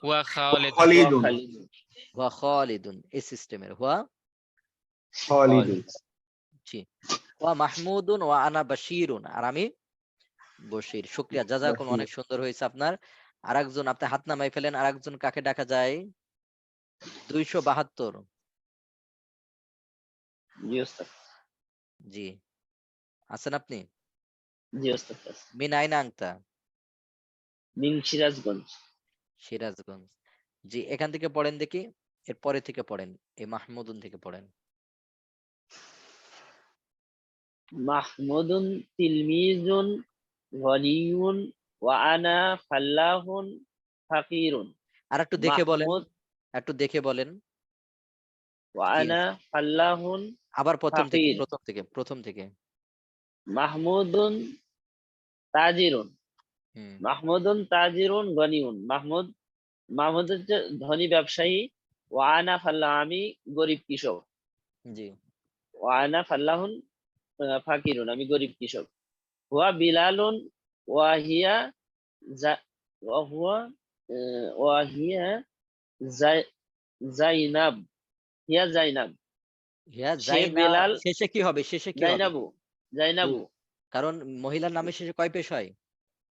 হুয়া খালিদ ওয়া খালিদুন খালিদ হুয়া খালিদুন, এই সিস্টেমের হুয়া। খালিদুন জি। ওয়া মাহমুদুন ওয়া আনা বাশিরুন, আর আমি বশির। শুকরিয়া, জাযাকুম, অনেক সুন্দর হয়েছে আপনার। আরেকজন আপনি হাত নামাই ফেলেন, আরেকজন কাকে ডাকা যায়? 272। জি উস্তাদ। জি, আছেন আপনি? জি উস্তাদ। মিন আইনা আনতা? মিন সিরাজগঞ্জ। সিরাজগঞ্জ। জি, এখান থেকে পড়েন দেখি, এর পরে থেকে পড়েন, এই মাহমুদুন থেকে পড়েন। মাহমুদুন তিলমিজুন গনিয়ুন ওয়া আনা ফাল্লাহুন ফাকিরুন। আর একটু দেখে বলেন, মাহমুদ একটু দেখে বলেন ওয়া কি আনা আছে। ফাল্লাহুন আবার প্রথম থেকে, ফাকির। প্রথম থেকে, প্রথম থেকে। মাহমুদুন তাজিরুন। হুম, মাহমুদুন তাজিরুন গনিয়ুন। মাহমুদ হচ্ছে ধনী ব্যবসায়ী। ওয়া আনা ফাল্লাহ, আমি গরিব কৃষক। জি। ওয়া আনা ফাল্লাহুন ফাকিরুন, আমি গরিব কৃষক। হুয়া বিলালুন ওয়া হিয়া ওয়া হুয়া ওয়া হিয়া জাইনাব। হিয়া জাইনাব, হ্যাঁ, সে জাইনা বেলাল। শেষে কি হবে? শেষে কি হবে? জাইনাবু, জাইনাবু কারণ মহিলার নামের শেষে কয় পেশ হয়?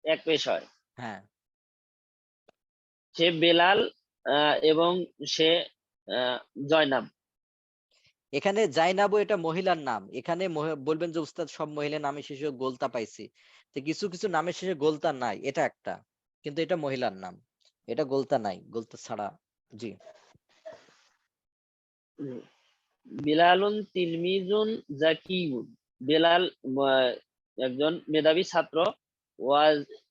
এক পেশ হয়। হ্যাঁ, সে বেলাল এবং সে জয়নাব। এখানে জাইনাবু এটা মহিলার নাম। এখানে বলবেন যে উস্তাদ সব মহিলার নামের শেষে গোলতা পাইছি, তো কিছু কিছু নামের শেষে গোলতা নাই, এটা একটা, কিন্তু এটা মহিলার নাম, এটা গোলতা নাই, গোলতা ছাড়া। জি। বিলালুন তিলমিজুন জাকিউন। বেলাল আহ, একজন মেধাবী ছাত্র। ওয়া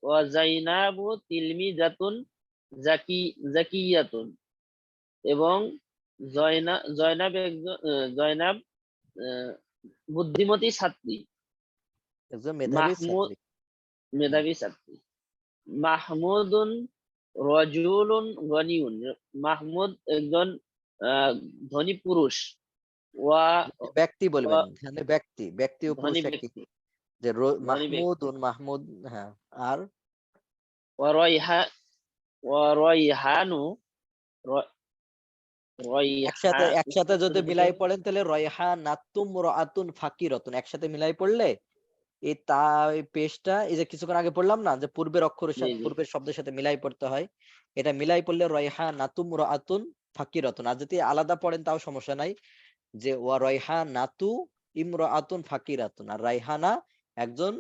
ওয়া জাইনাবু তিলমিজাতুন জাকিয়াতুন, এবং জয়নাব একজন জয়নাব আহ, বুদ্ধিমতী ছাত্রী। একজন মেধাবী মাহমুদ ছাত্রী। হুম। মেধাবী ছাত্রী। মাহমুদুন রজুলুন গনিউন। মাহমুদ একজন আহ, ধনী পুরুষ। ওয়া ব্যক্তি ওয়া বলবেন, এখানে ব্যক্তি, ব্যক্তি ও পুরুষ ধনী একই। ব্যক্তি, যে ধনী ব্যক্তি। মাহমুদ। হ্যাঁ, আর ওয়া রাইহা ওয়া রাইহানু রা- রাইহা একসাথে একসাথে যদি উচ্চারণ মিলাই পড়েন তাহলে রায়হানাতুম রাআতুন ফাকিরাতুন, একসাথে মিলাই পড়লে এই এই পেশটা, এই যে কিছুক্ষণ আগে পড়লাম না যে পূর্বের অক্ষরের জি সাথে, জি পূর্বের শব্দের সাথে মিলাই পড়তে হয়, এটা মিলাই পড়লে রায়হানাতুম রাআতুন ফাকিরাতুন। আর যদি আলাদা পড়েন তাও সমস্যা নাই, যে ওয়া রায়হানাতু ইমরাআতুন ফাকিরাতুন, আর রায়হানা একজন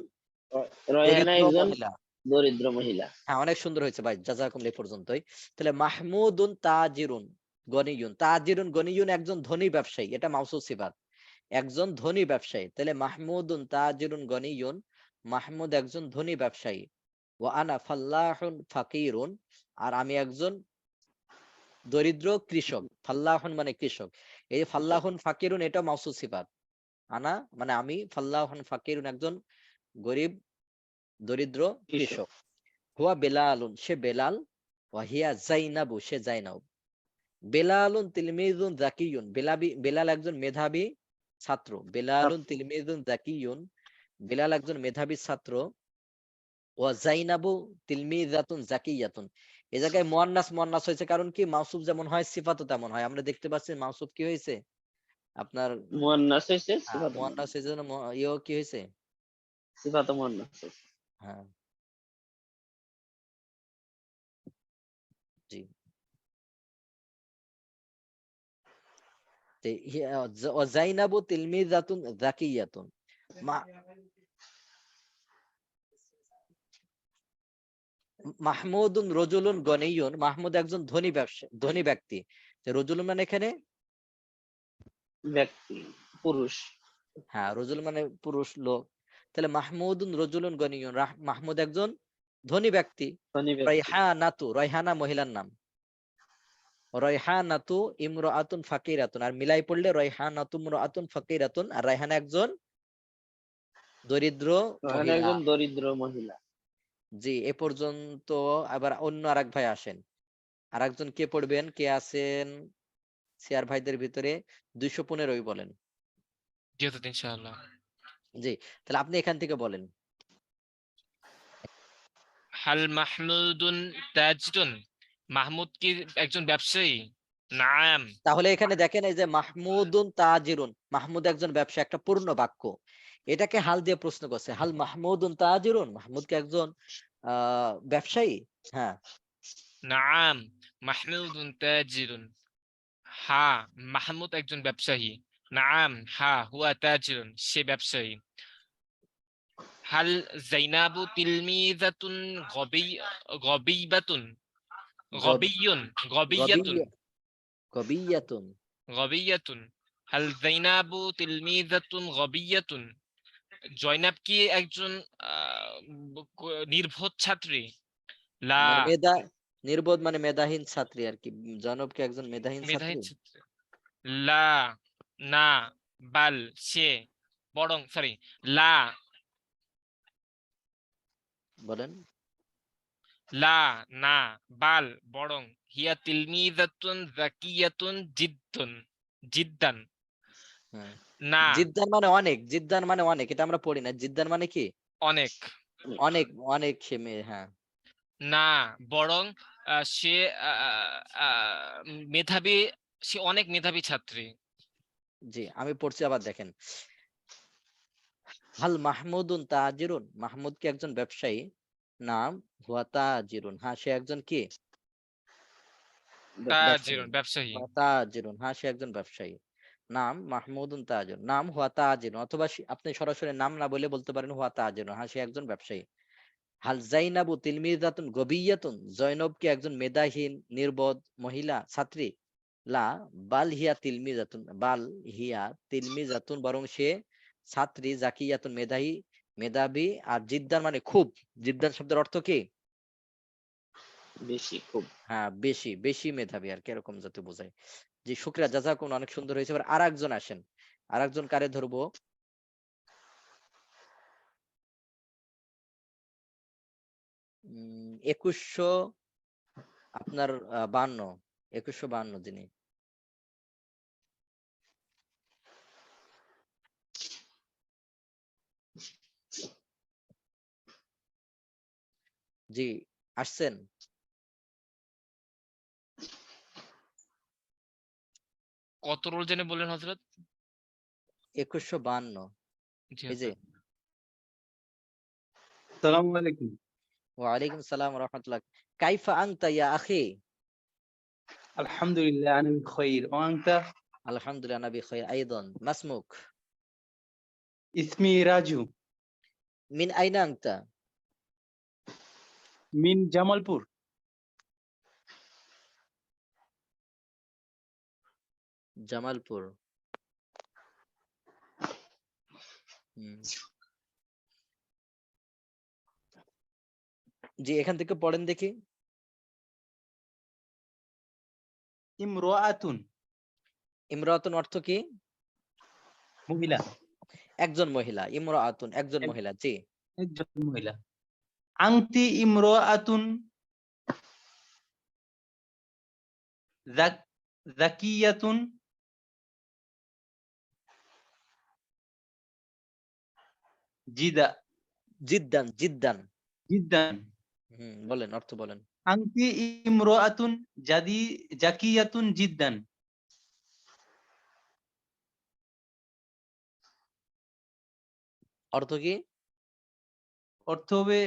রায়হানা দরিদ্র একজন মহিলা। দরিদ্র মহিলা। হ্যাঁ, অনেক সুন্দর হয়েছে ভাই, জাযাকুমুল্লাহ, এই পর্যন্তই। তাহলে মাহমুদুন তাজিরুন গনিয়ুন, তাজিরুন গনিয়ুন একজন ধনী ব্যবসায়ী, এটা মাউসুফ সিফাত, একজন ধনী ব্যবসায়ী। তাহলে মাহমুদুন তাজিরুন গনিয়ুন, মাহমুদ একজন ধনী ব্যবসায়ী। ওয়া আনা ফাল্লাহুন ফাকিরুন, আর আমি একজন দরিদ্র কৃষক। ফাল্লাহুন মানে কৃষক, এই যে ফাল্লাহুন ফাকিরুন এটা মাউসুফ সিফাত। আনা মানে আমি, ফাল্লাহুন ফাকিরুন একজন গরিব দরিদ্র কৃষক। কৃষক। হুয়া বেলালুন সে বেলাল, ওয়া হিয়া জাইনাবু সে জাইনাব। বেলালুন তিলমিজুন জাকিয়ুন, বেলাল একজন মেধাবী ছাত্র। বেলালুন তিলমিজুন জাকিয়ুন, বেলাল একজন মেধাবী ছাত্র। ওয়া জাইনাবু তিলমিজাতুন জাকিয়াতুন, এই জায়গায় মুয়ান্নাস মুয়ান্নাস হয়েছে, কারণ কি মাউসুফ যেমন হয় সিফাতও তেমন হয়। আমরা দেখতে পাচ্ছি মাউসুফ কি হয়েছে আপনার, মুয়ান্নাস হয়েছে, সিফাত মুয়ান্নাস হয়েছে না, ইয়েও কি হয়েছে। সিফাত মুয়ান্নাস হয়েছে। হ্যাঁ, জি। ওয়া জাইনাবু তিলমিজাতুন জাকিয়াতুন। মা মাহমুদুন রজুলুন গনিয়ুন, মাহমুদ একজন ধনী ব্যক্তি। তো রজুলুন মানে এখানে, ব্যক্তি, পুরুষ। হ্যাঁ রজুল মানে পুরুষ লোক, তাহলে মাহমুদুন রজুলুন গনিয়ুন, মাহমুদ একজন ধনী ব্যক্তি। ধনী ব্যক্তি। রাইহানাতু, রাইহানা মহিলার নাম, রাইহানাতু ইমরাআতুন ফাকিরাতুন, আর মিলাই পড়লে রাইহানাতু ইমরাআতুন ফাকিরাতুন, আর রাইহানা একজন দরিদ্র ওখানে মহিলা। একজন দরিদ্র মহিলা। জি, এ পর্যন্ত। আবার অন্য আরেক ভাই আসেন, আরেকজন কে পড়বেন, কে আছেন সিয়ার ভাইদের ভিতরে? 215 বলেন। জি হজরত, ইনশাআল্লাহ। জি, তাহলে আপনি এখান থেকে বলেন। হাল মাহমুদুন তাজিরুন, মাহমুদ কি একজন ব্যবসায়ী? নাম। তাহলে এখানে দেখেন, এই যে মাহমুদুন তাজিরুন, মাহমুদ একজন ব্যবসায়ী, একটা পূর্ণ বাক্য, এটাকে হাল দিয়ে প্রশ্ন করছে। হাল মাহমুদুন তাজিরুন, মাহমুদ কি একজন ব্যবসায়ী? হ্যাঁ, নাম মাহমুদুন তাজিরুন, হ্যাঁ মাহমুদ একজন ব্যবসায়ী। নাম, হ্যাঁ হুয়া তাজিরুন, সে ব্যবসায়ী। হাল জাইনাবু তিলমিজাতুন গবিবাতুন, গবিয়ুন, গবিয়াতুন, গবিয়াতুন। গবিয়াতুন। হাল জাইনাবু তিলমিজাতুন গবিয়াতুন, জয়নাব কি একজন নির্বোধ ছাত্রী? লা, মানে নির্বোধ মানে মেধাহীন ছাত্রী আর কি। জনব কি একজন মেধাহীন ছাত্রী? মেধাহীন ছাত্রী। লা, না, বাল, সে, বরং, সরি, লা, বলেন। লা, না, বাল, বরং, হিয়া তিলমিজাতুন যাকিয়াতুন জিদ্দুন, জিদ্দান। হ্যাঁ, না, জিদ্দান মানে অনেক, জিদ্দান মানে অনেক, এটা আমরা পড়ি না। জিদ্দান মানে কি? অনেক। অনেক, অনেক সে মেয়ে, হ্যাঁ। না, বরং সে মেধাবী, সে অনেক মেধাবী ছাত্রী। জি, আমি পড়ছি, আবার দেখেন। হাল মাহমুদুন তাজিরুন, মাহমুদ কি একজন ব্যবসায়ী? নাম হুয়া তাজিরুন, হ্যাঁ সে একজন কি? ব্যবসায়ী। তাজিরুন, ব্যবসায়ী। হুয়া তাজিরুন, হ্যাঁ সে একজন ব্যবসায়ী। নাম মাহমুদুন তাজিরুন, নাম হুয়া তাজিরুন, অথবা আপনি সরাসরি নাম না বলে বলতে পারেন হুয়া তাজিরুন, হ্যাঁ সে একজন ব্যবসায়ী। হাল জাইনাবু তিলমিজাতুন গবিয়াতুন, জয়নব কি একজন মেধাহীন নির্বোধ মহিলা ছাত্রী? লা, বাল হিয়া তিলমিজাতুন, বাল হিয়া তিলমিজাতুন, বরং সে ছাত্রী, জাকিয়াতুন মেধাবী, আর জিদ্দান মানে খুব। জিদ্দান শব্দের অর্থ কি? বেশি, খুব। হ্যাঁ, বেশি, বেশি মেধাবী আর কি, এরকম যাতে বোঝায়। জি, শুকরিয়া, জাযাকুম, অনেক সুন্দর হয়েছে। এবার আরেকজন আসেন, আরেকজন কারে ধরবো? 2152, আপনার 2152 যিনি। জি, আসছেন? কত রোল জেনে বললেন হযরত? 2152। জি এই যে, হযরত। আসসালামু আলাইকুম। ওয়ালাইকুম সালাম ওয়া রাহমাতুল্লাহ। কাইফা আনতা ইয়া আখি? আলহামদুলিল্লাহ আনা বিখাইর ওয়া আনতা? আলহামদুলিল্লাহ আনা বিখাইর আইদান। মাসমুক? ইসমি রাজু মিন আইনা আনতা? মিন জামালপুর। জামালপুর। হুম। জি, এখান থেকে পড়েন দেখি। ইমরাআতুন, ইমরাতুন অর্থ কি? মহিলা, একজন মহিলা। ইমরাতুন একজন মহিলা, জি। একজন মহিলা। আনতি ইমরাআতুন যাকিয়াতুন জিদা জিদ্দান, জিদ্দান। জিদ্দান। বলেন, অর্থ বলেন। আনতি ইমরাআতুন জাকিয়াতুন জিদ্দান। অর্থ কি? অর্থ হবে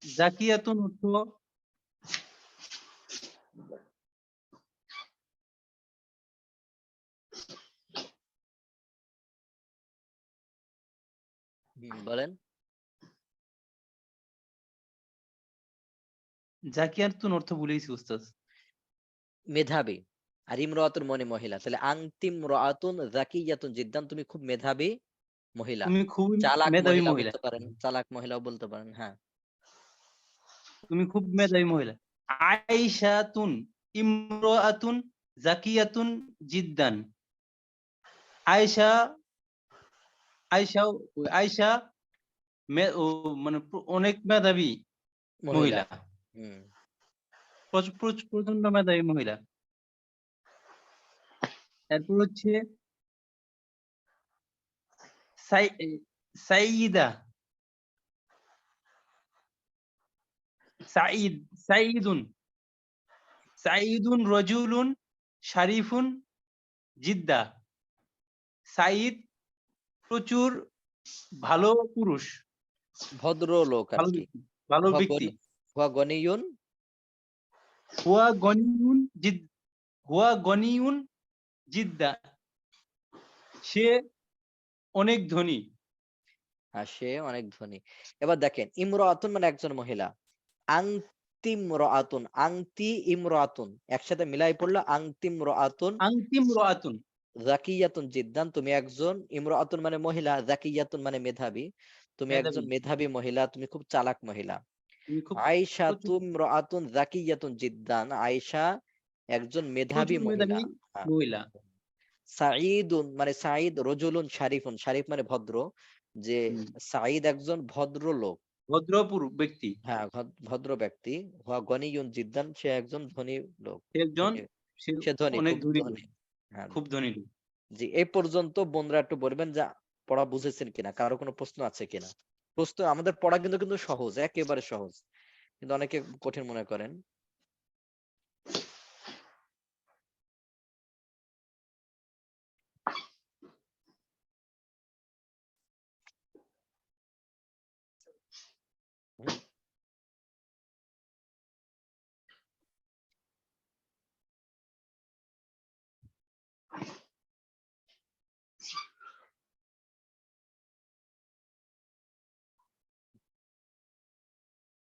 জাকিয়াতুন অর্থ বলেন। জাকিয়াতুন অর্থ ভুলেছি উস্তাদ। মেধাবী। আর ইমরাতুন মানে মহিলা, তাহলে আনতিম রাআতুন যাকিয়াতুন জিদ্দান, তুমি খুব মেধাবী মহিলা। তুমি খুবই চালাক মেধাবী মহিলা মহিলা। বলতে পারেন, চালাক মহিলাও বলতে পারেন, হ্যাঁ। তুমি খুব মেধাবী মহিলা। আয়েশাতুন ইমরাআতুন জাকিয়াতুন জিদ্দান। আয়েশা আয়েশা আয়েশা মানে অনেক মেধাবী মহিলা। মহিলা, হুম। প্রচন্ড মেধাবী মহিলা। এরপর হচ্ছে সাইয়িদা সাইদুন সাইদুন রজুলুন শারিফুন জিদ্দা। সাইদ প্রচুর ভালো পুরুষ, ভদ্র লোক আর ভালো কি। ব্যক্তি, ভালো ব্যক্তি। হুয়া গনিয়ুন হুয়া গনিয়ুন জিদ্দা, সে অনেক ধনী। আর সে অনেক ধনী। এবার দেখেন ইমরাতুন মানে একজন মহিলা। আংতিম রাআতুন, আংতি ইমরাতুন, একসাথে মিলাই পড়লো আংতিম রাআতুন আংতিম রাআতুন যাকিয়াতুন জিদ্দান, তুমি একজন, ইমরাতুন মানে মহিলা, যাকিয়াতুন মানে মেধাবী, তুমি একজন মেধাবী, মেধাবী মহিলা, তুমি খুব চালাক মহিলা। তুমি খুব আয়েশা প্রচুর তুম রাআতুন যাকিয়াতুন জিদ্দান, আয়েশা একজন মেধাবী প্রচুর মহিলা। মেধাবী হ্যাঁ। মহিলা। সাঈদুন মানে সাঈদ, রজুলুন শারিফুন, শারিফ মানে ভদ্র, যে হুম, সাঈদ একজন ভদ্র লোক। ভদ্রপুর ব্যক্তি, হ্যাঁ, ভদ্র ব্যক্তি। হুয়া গনিয়ুন জিদ্দান, সে একজন ধনী লোক। সে একজন, ধনী, সে সে ধনী, অনেক খুব ধনী লোক, ধনী। হ্যাঁ খুব ধনী লোক। জি, এই পর্যন্ত বোনরা একটু বলবেন যে পড়া বুঝেছেন কিনা, কারো কোনো প্রশ্ন আছে কিনা। প্রশ্ন, আমাদের পড়া কিন্তু কিন্তু সহজ, একেবারে সহজ, কিন্তু অনেকে কঠিন মনে করেন।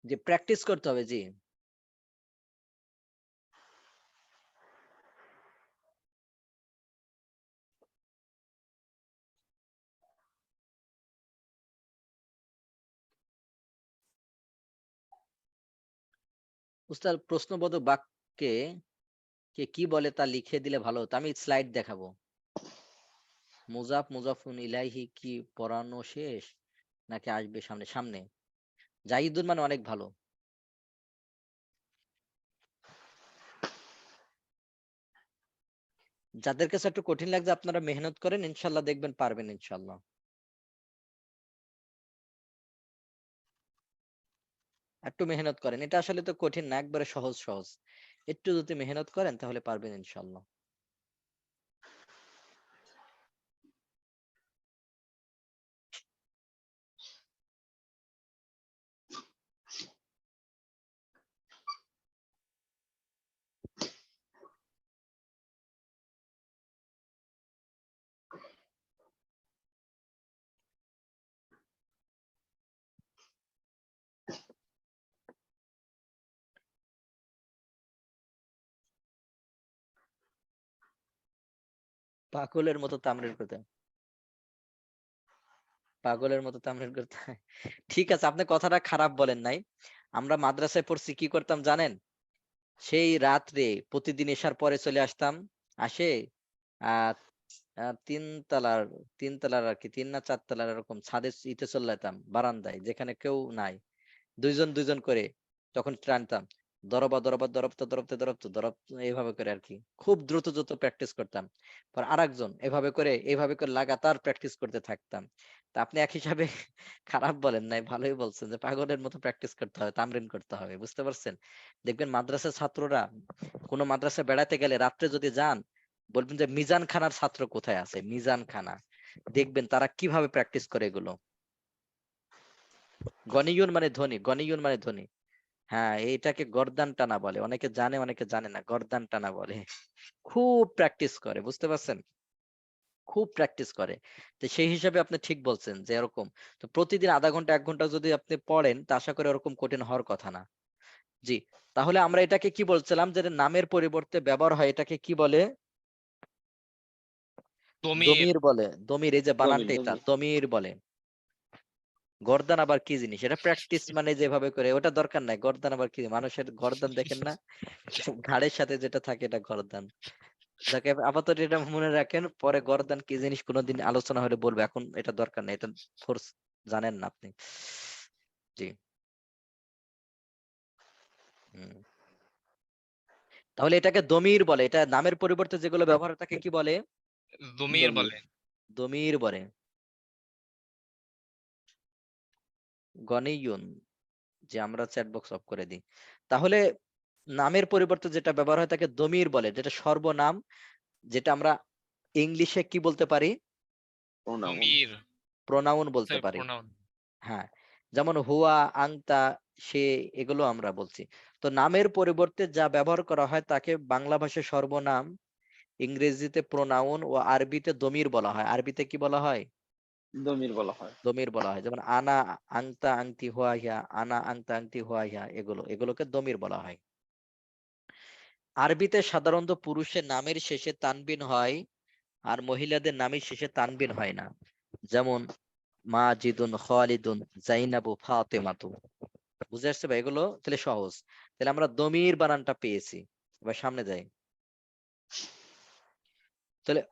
যে প্র্যাকটিস করতে হবে, জি। উস্তাদ প্রশ্নবোধক বাক্যে কে কি বলে তা লিখে দিলে ভালো হতো, আমি স্লাইড দেখাবো। মুজাফ মুজাফুন ইলাইহি কি পড়ানো শেষ নাকি আসবে সামনে? সামনে। জাহিদুন মানে অনেক ভালো। যাদের কাছে একটু কঠিন লাগছে আপনারা মেহনত করেন, ইনশাল্লাহ দেখবেন পারবেন ইনশাল্লাহ। একটু মেহনত করেন, এটা আসলে তো কঠিন না, একবারে সহজ সহজ। একটু যদি মেহনত করেন তাহলে পারবেন ইনশাল্লাহ। পাগলের মতো তামরিন করতে, পাগলের মতো তামরিন করতে হয়। ঠিক আছে, আপনি কথাটা খারাপ বলেন নাই। আমরা মাদ্রাসায় পড়ছি, কি করতাম জানেন? সেই রাত্রে প্রতিদিন এসার পরে চলে আসতাম, আসে আহ তিনতলার, তিনতলার আর কি, 3 না 4 তলার এরকম ছাদে ইতে চলে যেতাম, বারান্দায় যেখানে কেউ নাই, দুইজন দুইজন করে তখন টানতাম, দরবা দরবা দরবতে দরবতে দরবতে দরব, এইভাবে করে আর কি, খুব দ্রুত দ্রুত প্র্যাকটিস করতাম। পর আরেকজন এইভাবে করে লাগাতার প্র্যাকটিস করতে থাকতাম। তা আপনি এক হিসাবে খারাপ বলেন নাই, ভালোই বলছেন যে পাগলের মতো প্র্যাকটিস করতে হবে, তামরিন করতে হবে, বুঝতে পারছেন? দেখবেন মাদ্রাসার ছাত্ররা কোনো মাদ্রাসায় বেড়াতে গেলে রাত্রে যদি যান, বলবেন যে মিজান খানার ছাত্র কোথায় আছে, মিজান খানা, দেখবেন তারা কিভাবে প্র্যাকটিস করে এগুলো। গনিয়ুন মানে ধনী, গনিয়ুন মানে ধনী। হ্যাঁ, এটাকে গর্দান টানা বলে, অনেকে জানে অনেকে জানে না, গর্দান টানা বলে। খুব প্র্যাকটিস করে, বুঝতে পারছেন? খুব প্র্যাকটিস করে। তো সেই হিসাবে আপনি ঠিক বলছেন যে এরকম, তো প্রতিদিন আধা ঘন্টা 1 ঘন্টা যদি আপনি পড়েন তা আশা করি ওরকম কঠিন হওয়ার কথা না। জি, তাহলে আমরা এটাকে কি বলছিলাম, যে নামের পরিবর্তে ব্যবহার হয়, এটাকে কি বলে? দমির দমির বলে। দমির, এই যে বানানটা এটা দমির। দমির বলে। গর্দান আবার কি জিনিস? এটা প্র্যাকটিস মানে যেভাবে করে ওটা দরকার নাই। গর্দান আবার কি? মানুষের গর্দান দেখেন না, ঘাড়ের সাথে যেটা থাকে এটা গর্দান। যাকে আপাতত এটা মনে রাখেন, পরে গর্দান কি জিনিস কোনোদিন আলোচনা হলে বলবো, এখন এটা দরকার নেই, এটা ফোর্স জানেন না আপনি। জি। হুম। তাহলে এটাকে দমির বলে। এটা নামের পরিবর্তে যেগুলো ব্যবহার হয় তাকে কি বলে? দমির দমির। বলে। দমির বলে। গনিয়ুন, যে আমরা চ্যাট বক্স অফ করে দিই। তাহলে নামের পরিবর্তে যেটা ব্যবহার হয় তাকে দমির বলে, যেটা সর্বনাম, যেটা আমরা ইংলিশে কি বলতে পারি? pronoun। দমির প্রোনাউন বলতে সরি পারি। প্রোনাউন। হ্যাঁ, যেমন হুয়া, আংতা, সে, এগুলো আমরা বলছি। তো নামের পরিবর্তে যা ব্যবহার করা হয় তাকে বাংলা ভাষায় সর্বনাম, ইংরেজিতে প্রোনাউন ও আরবিতে দমির বলা হয়। আরবিতে কি বলা হয়? দমির বলা হয়। দমির বলা হয়। যেমন আনা, আংতা, আংতি, হুয়া, হিয়া, আনা, আংতা, আংতি, হুয়া, হিয়া, এগুলোকে দমির বলা হয়। আরবিতে সাধারণত পুরুষের নামের শেষে তানবিন হয়, আর মহিলাদের নামের শেষে তানবিন হয় না। যেমন মাজিদুন, খালিদুন, জাইনাবু, ফাতেমাতু। বুঝে আসছে ভাই? এগুলো তাহলে সহজ। তাহলে আমরা দমির বানানটা পেয়েছি। এবার সামনে যাই। তাহলে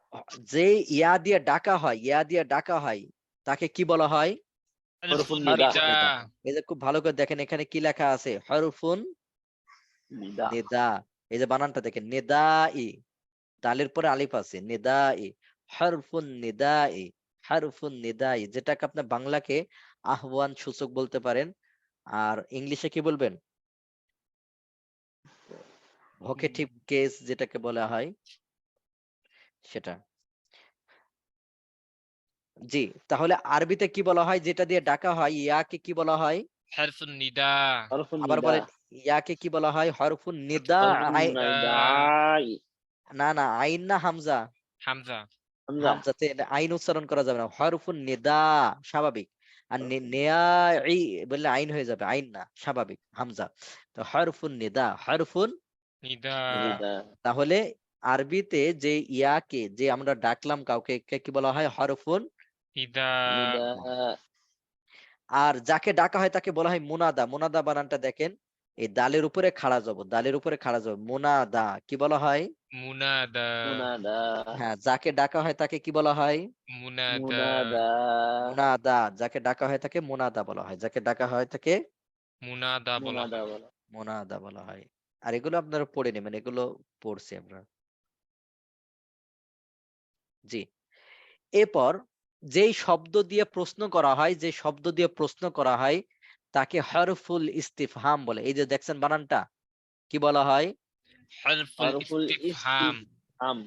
যে ইয়া দিয়ে ডাকা হয়, ইয়া দিয়ে ডাকা হয় তাকে কি বলা হয়? হরফুন হরফুন নিদা। নিদা। এই যে খুব ভালো করে দেখেন, এখানে কি লেখা আছে? হরফুন নিদা। নিদা। এই যে বানানটা দেখেন, নিদাই, দালের পরে আলিফ আছে, নিদাই, হরফুন নিদাই, হরফুন নিদাই, যেটাকে আপনি বাংলাকে আহ্বান সূচক বলতে পারেন, আর ইংলিশে কি বলবেন? ভোকেটিভ কেস যেটাকে বলা হয় সেটা। জি, তাহলে আরবিতে কি বলা হয় যেটা দিয়ে ডাকা হয়? ইয়াকে কি বলা হয়? হারফুন নিদা। হরফুন আবার নিদা। বলেন, ইয়াকে কি বলা হয়? হরফুন নিদা। হরফুন নিদা। নিদাই। না না, আইন না হামজা? হামজা। হামজা। হামজাতে আইন উচ্চারণ করা যাবে না। হরফুন নিদা স্বাভাবিক, আর নেয়াই বললে আইন হয়ে যাবে, আইন না, স্বাভাবিক হামজা। তো হরফুন নিদা, হরফুন নিদা। নিদা। তাহলে আরবিতে যে ইয়াকে যে আমরা ডাকলাম কাউকে, একে কি বলা হয়? হরফুন। নিদা। নিদা। আর যাকে ডাকা হয় তাকে বলা হয় মুনাদা। মুনাদা বানানটা দেখেন, এই দালের উপরে খাড়া জবর, দালের উপরে খাড়া জবর, মুনাদা। কি বলা হয়? মুনাদা। মুনাদা। হ্যাঁ, যাকে ডাকা হয় তাকে কি বলা হয়? মুনাদা। মুনাদা। মুনাদা। যাকে ডাকা হয় তাকে মুনাদা বলা হয়। যাকে ডাকা হয় তাকে মুনাদা বলা মুনাদা হয়। বলা। মুনাদা বলা হয়। আর এগুলো আপনারা পড়ে নেবেন, এগুলো পড়ছি আমরা। জি। এরপর যেই শব্দ দিয়ে প্রশ্ন করা হয়, যে শব্দ দিয়ে প্রশ্ন করা হয় তাকে হরফুল ইস্তিফহাম বলে। এই যে দেখছেন বানানটা, কি বলা হয়? হারফুল হরফুল ইস্তিফহাম। ইস্তিফহাম।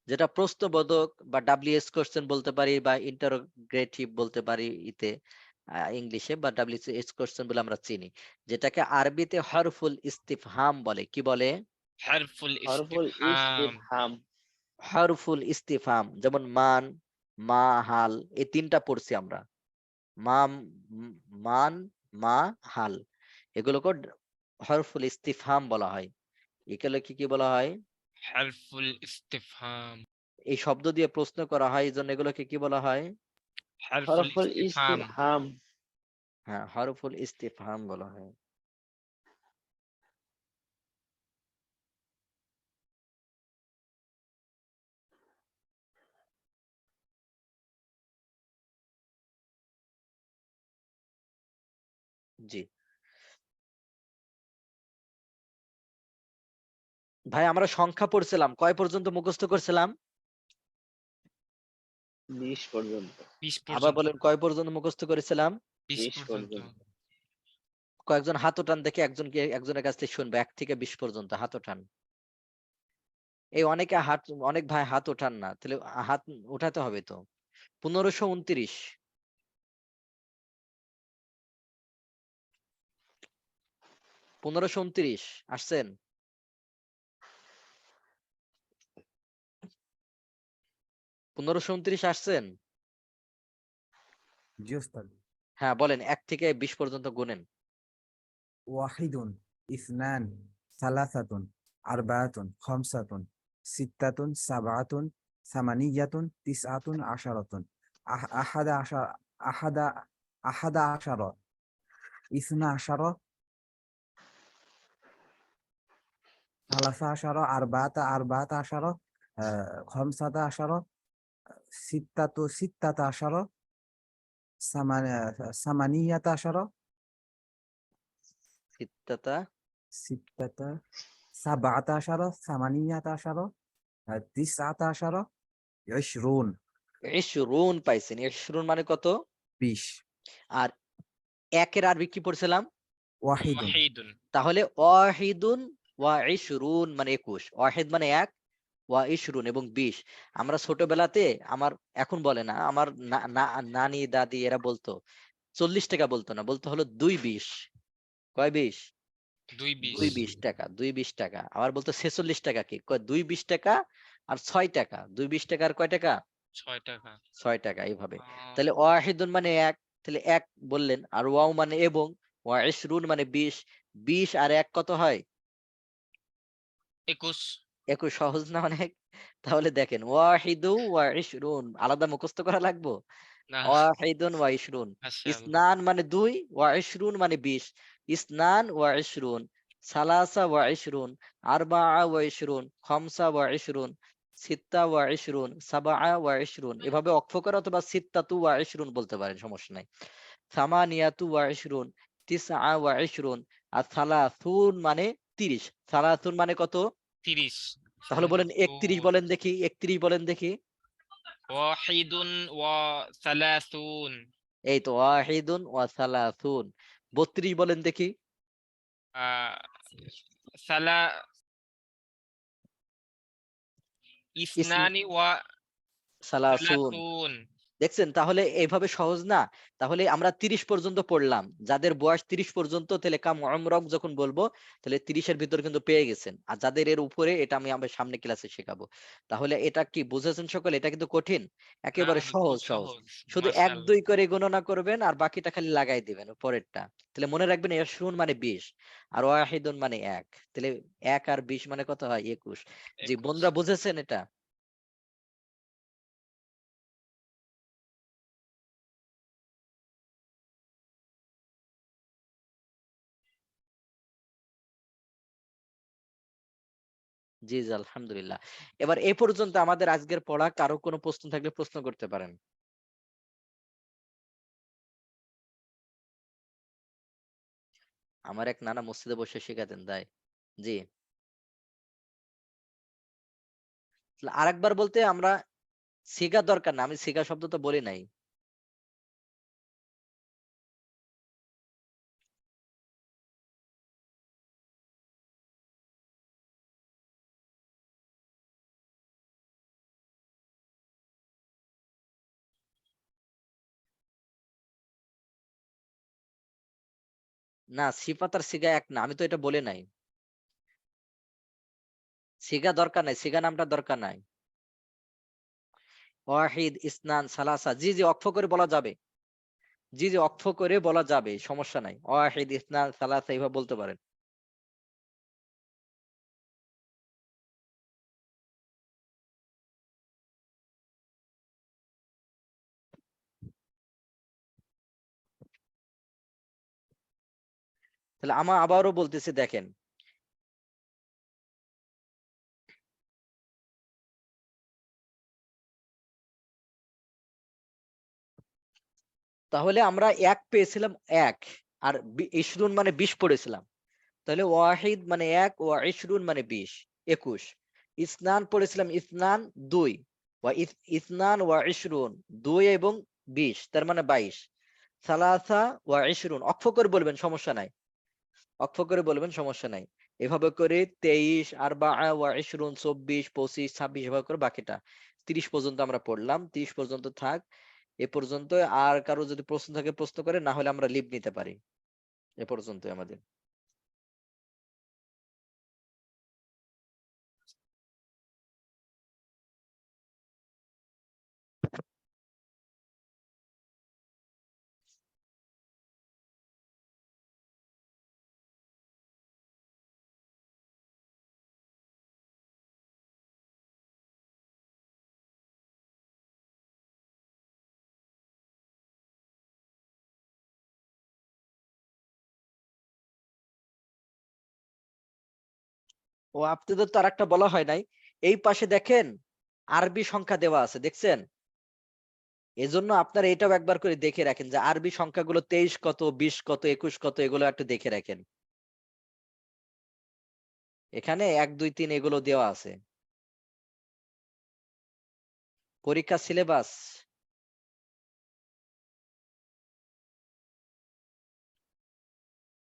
যেটা প্রশ্নবোধক বা ডাব্লিউএস কোশ্চেন বলতে পারি, বা ইন্টারোগেটিভ বলতে পারি ইতে, ইংলিশে, বা ডাব্লিউএস কোশ্চেন বলে আমরা চিনি, যেটাকে আরবিতে হরফুল ইস্তিফহাম বলে। কি বলে? হারফুল হরফুল ইস্তিফহাম। ইস্তিফহাম। হরফুল ইস্তিফহাম। যেমন মান, মা, হাল, এই তিনটা পড়ছি আমরা। মান, মা, হাল, এগুলোকে হরফুল ইস্তিফহাম বলা হয়। এগুলোকে কি বলা হয়? হারফুল ইস্তিফহাম। এই শব্দ দিয়ে প্রশ্ন করা হয়, এই জন্য এগুলোকে কি বলা হয়? হারফুল হরফুল ইস্তিফহাম। ইস্তিফহাম। হ্যাঁ, হরফুল ইস্তিফহাম বলা হয়। জি ভাই, আমরা সংখ্যা পড়ছিলাম, কয় পর্যন্ত মুখস্থ করছিলাম? 20 পর্যন্ত। 20 আবার পর্যন্ত। বলেন, কয় পর্যন্ত মুখস্থ করেছিলাম? 20 20 পর্যন্ত। পর্যন্ত। কয়েকজন হাত উঠান দেখে, একজনের কাছ থেকে শুনবো, 1 থেকে 20 পর্যন্ত হাত উঠান। এই অনেকে হাত, অনেক ভাই হাত উঠান না, তাহলে হাত উঠাতে হবে তো। 1529। 1529 আসছেন? 1529 আসছেন? জি ওস্তাদ। হ্যাঁ বলেন, 1 থেকে 20 পর্যন্ত গুনেন। ওয়াহিদুন, ইসনান সালাসাতুন আরবাআতুন খামসাতুন সিত্তাতুন সাবআতুন সামানিয়াতুন তিসআতুন আশারাতুন আহাদা আশার আহাদা আহাদা আশারা ইসনা আশারা সালাসা আশারা আরবাআতা আশারা খামসাতা আশারা সিত্তাতা আশারা সামানিয়াতা আশারা সিত্তাতা ستة سبعة عشر ثمانية عشر تسعة عشر 20 ইশরুন পাইছেন। ইশরুন মানে কত? 20 আর একের আরবি কি পড়ছিলাম? واحد ওয়াহিদুন তাহলে ওয়াহিদুন ওয়া ইশরুন মানে 21, ওয়াহিদ মানে এক, ওয়া ইশরুন এবং 20। আমরা ছোটবেলাতে আমার এখন বলে না, আমার নানি দাদি এরা বলতো 40 টাকা বলতো না, বলতো হলো 2 20। কয় 20? 220 2 20 টাকা, 2 20 টাকা। আবার বলতো 46 টাকা কি? কয় 2 20 টাকা আর 6 টাকা। 2 20 টাকা আর কয় টাকা? 6 টাকা 6 টাকা এইভাবে। আহ, তাহলে ওয়াহিদুন মানে এক, তাহলে এক বললেন। আর ওয়াও মানে এবং, ওয়া ইশরুন মানে 20। 20 আর এক কত হয়? 21 21। সহজ না অনেক? তাহলে দেখেন ওয়াহিদু ওয়া ইশরুন আলাদা মুখস্থ করা লাগবো? না ওয়াহিদুন ওয়া ইশরুন। মাশাআল্লাহ ইসনান মানে 2, ওয়া ইশরুন মানে 20। ইসনান ওয়া ইশরুন, সালাসা ওয়া ইশরুন, আরবাআ ওয়া ইশরুন, খামসা ওয়া ইশরুন, সিত্তা ওয়া ইশরুন, সাবআ ওয়া ইশরুন। এভাবে অক্ফ করে অথবা সিত্তাতু ওয়া ইশরুন বলতে পারেন, সমস্যা নাই। সামানিয়াতু ওয়া ইশরুন, তিসআ ওয়া ইশরুন। আর সালাসুন মানে 30। সালাসুন মানে কত? 30 তাহলে বলেন 31 বলেন দেখি, 31 বলেন দেখি। ওয়াহিদুন ওয়া সালাসুন এই তো ওয়াহিদুন ওয়া সালাসুন। 32 বলেন দেখি। আহ, সালা ইসনানি ওয়া সালাসুন। সালাসুন দেখছেন তাহলে এইভাবে সহজ না? তাহলে আমরা 30 পর্যন্ত পড়লাম, যাদের বয়স 30 পর্যন্ত তাহলে কাম উমরক যখন বলবো তাহলে 30 এর ভিতর কিন্তু পেয়ে গেছেন। আর যাদের এর উপরে এটা আমি আমার সামনে ক্লাসে শেখাবো। তাহলে এটা কি বুঝেছেন সকলে? এটা কিন্তু কঠিন, না একেবারে ভাই, সহজ খুব সহজ। সহজ শুধু 1 মাশাআল্লাহ 2 করে গণনা করবেন আর বাকিটা খালি লাগাই দিবেন পরেরটা। তাহলে মনে রাখবেন ইশরুন মানে 20 আর ওয়াহিদুন মানে 1। তাহলে 1 আর 20 মানে কত হয়? 21। জি 21 বন্ধুরা বুঝেছেন এটা? জি, জি আলহামদুলিল্লাহ। এবার এ পর্যন্ত আমাদের আজকের পড়া, কারো কোনো প্রশ্ন থাকলে প্রশ্ন করতে পারেন। আমার এক নানা মসজিদে বসে শেখাতেন তাই। জি। আরেকবার বলতে আমরা শিখা দরকার না, আমি শিখা শব্দ তো বলি নাই। না সিফাত আর সিগা এক না, আমি তো এটা বলি নাই। সিগা দরকার নাই, সিগা নামটা দরকার নাই। ওয়াহিদ, ইসনান, সালাসা, জি জি অক্ষ করে বলা যাবে। জি জি অক্ষ করে বলা যাবে, সমস্যা নাই। ওয়াহিদ, ইসনান, সালাসা এইভাবে বলতে পারেন। তাহলে আমার আবারও বলতেছি দেখেন, তাহলে আমরা এক পেয়েছিলাম, এক আর ইশরুন মানে 20 পড়েছিলাম। তাহলে ওয়াহিদ মানে 1, ওয়া ইশরুন মানে 20, 21। ইসনান পড়েছিলাম, ইসনান 2, ওয়া ইসনান ওয়া ইশরুন 2 এবং 20 তার মানে 22। সালাসা ওয়া ইশরুন অক্ষ করে বলবেন, সমস্যা নাই। অক্ষ করে বলবেন, সমস্যা নাই। এভাবে করে 23, আরবাআ ওয়া ইশরুন 24, 25, 26 এভাবে করে বাকিটা 30 পর্যন্ত আমরা পড়লাম। 30 পর্যন্ত থাক এ পর্যন্ত। আর কারো যদি প্রশ্ন থাকে প্রশ্ন করে, না হলে আমরা লিভ নিতে পারি। এ পর্যন্তই আমাদের। ও আপনাদের তো আরেকটা বলা হয় নাই, এই পাশে দেখেন আরবি সংখ্যা দেওয়া আছে, দেখছেন? এজন্য আপনারা এটাও একবার করে দেখে রাখেন যে আরবি সংখ্যাগুলো 23 কত, 20 কত, 21 কত, এগুলো একটু দেখে রাখেন। এখানে 1 2 3 এগুলো দেওয়া আছে। পরীক্ষা সিলেবাস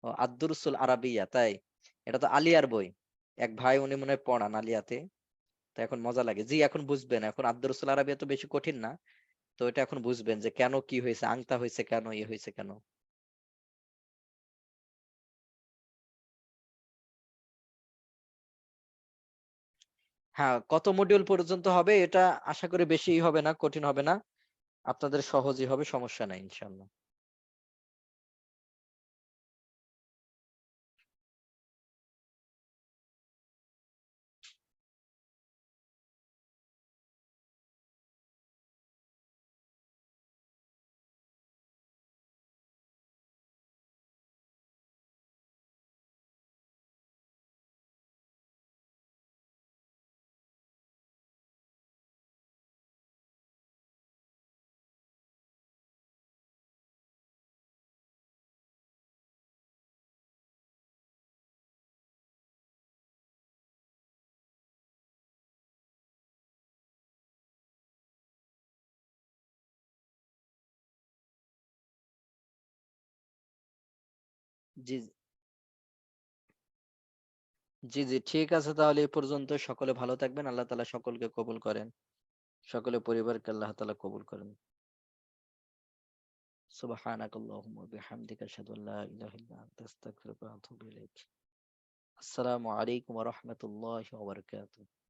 ও আদ-দুরুসুল আরাবিয়া, তাই? এটা তো আলিয়ার বই। এক ভাই উনি মনে হয় পড়ান আলিয়াতে, তো এখন মজা লাগে। জি, এখন বুঝবেন, এখন আদ-দুরুসুল আরাবিয়া তো বেশি কঠিন না, তো এটা এখন বুঝবেন যে কেন কি হয়েছে, আংতা হয়েছে কেন, ইয়ে হয়েছে কেন। হ্যাঁ, কত মডিউল পর্যন্ত হবে এটা আশা করি বেশি হবে না, কঠিন হবে না, আপনাদের সহজই হবে, সমস্যা নাই ইনশাআল্লাহ। জি জি জি, ঠিক আছে, তাহলে এই পর্যন্ত। সকলে ভালো থাকবেন, আল্লাহ তাআলা সকলকে কবুল করেন, সকলে পরিবারকে আল্লাহ তাআলা কবুল করেন। সুবহানাকাল্লাহুম্মা ওয়া বিহামদিকা আশহাদু আল্লা ইলাহা ইল্লা আনতা আস্তাগফিরুকা ওয়া আতুবু ইলাইক। আসসালামু আলাইকুম ওয়া রাহমাতুল্লাহি ওয়া বারাকাতুহু।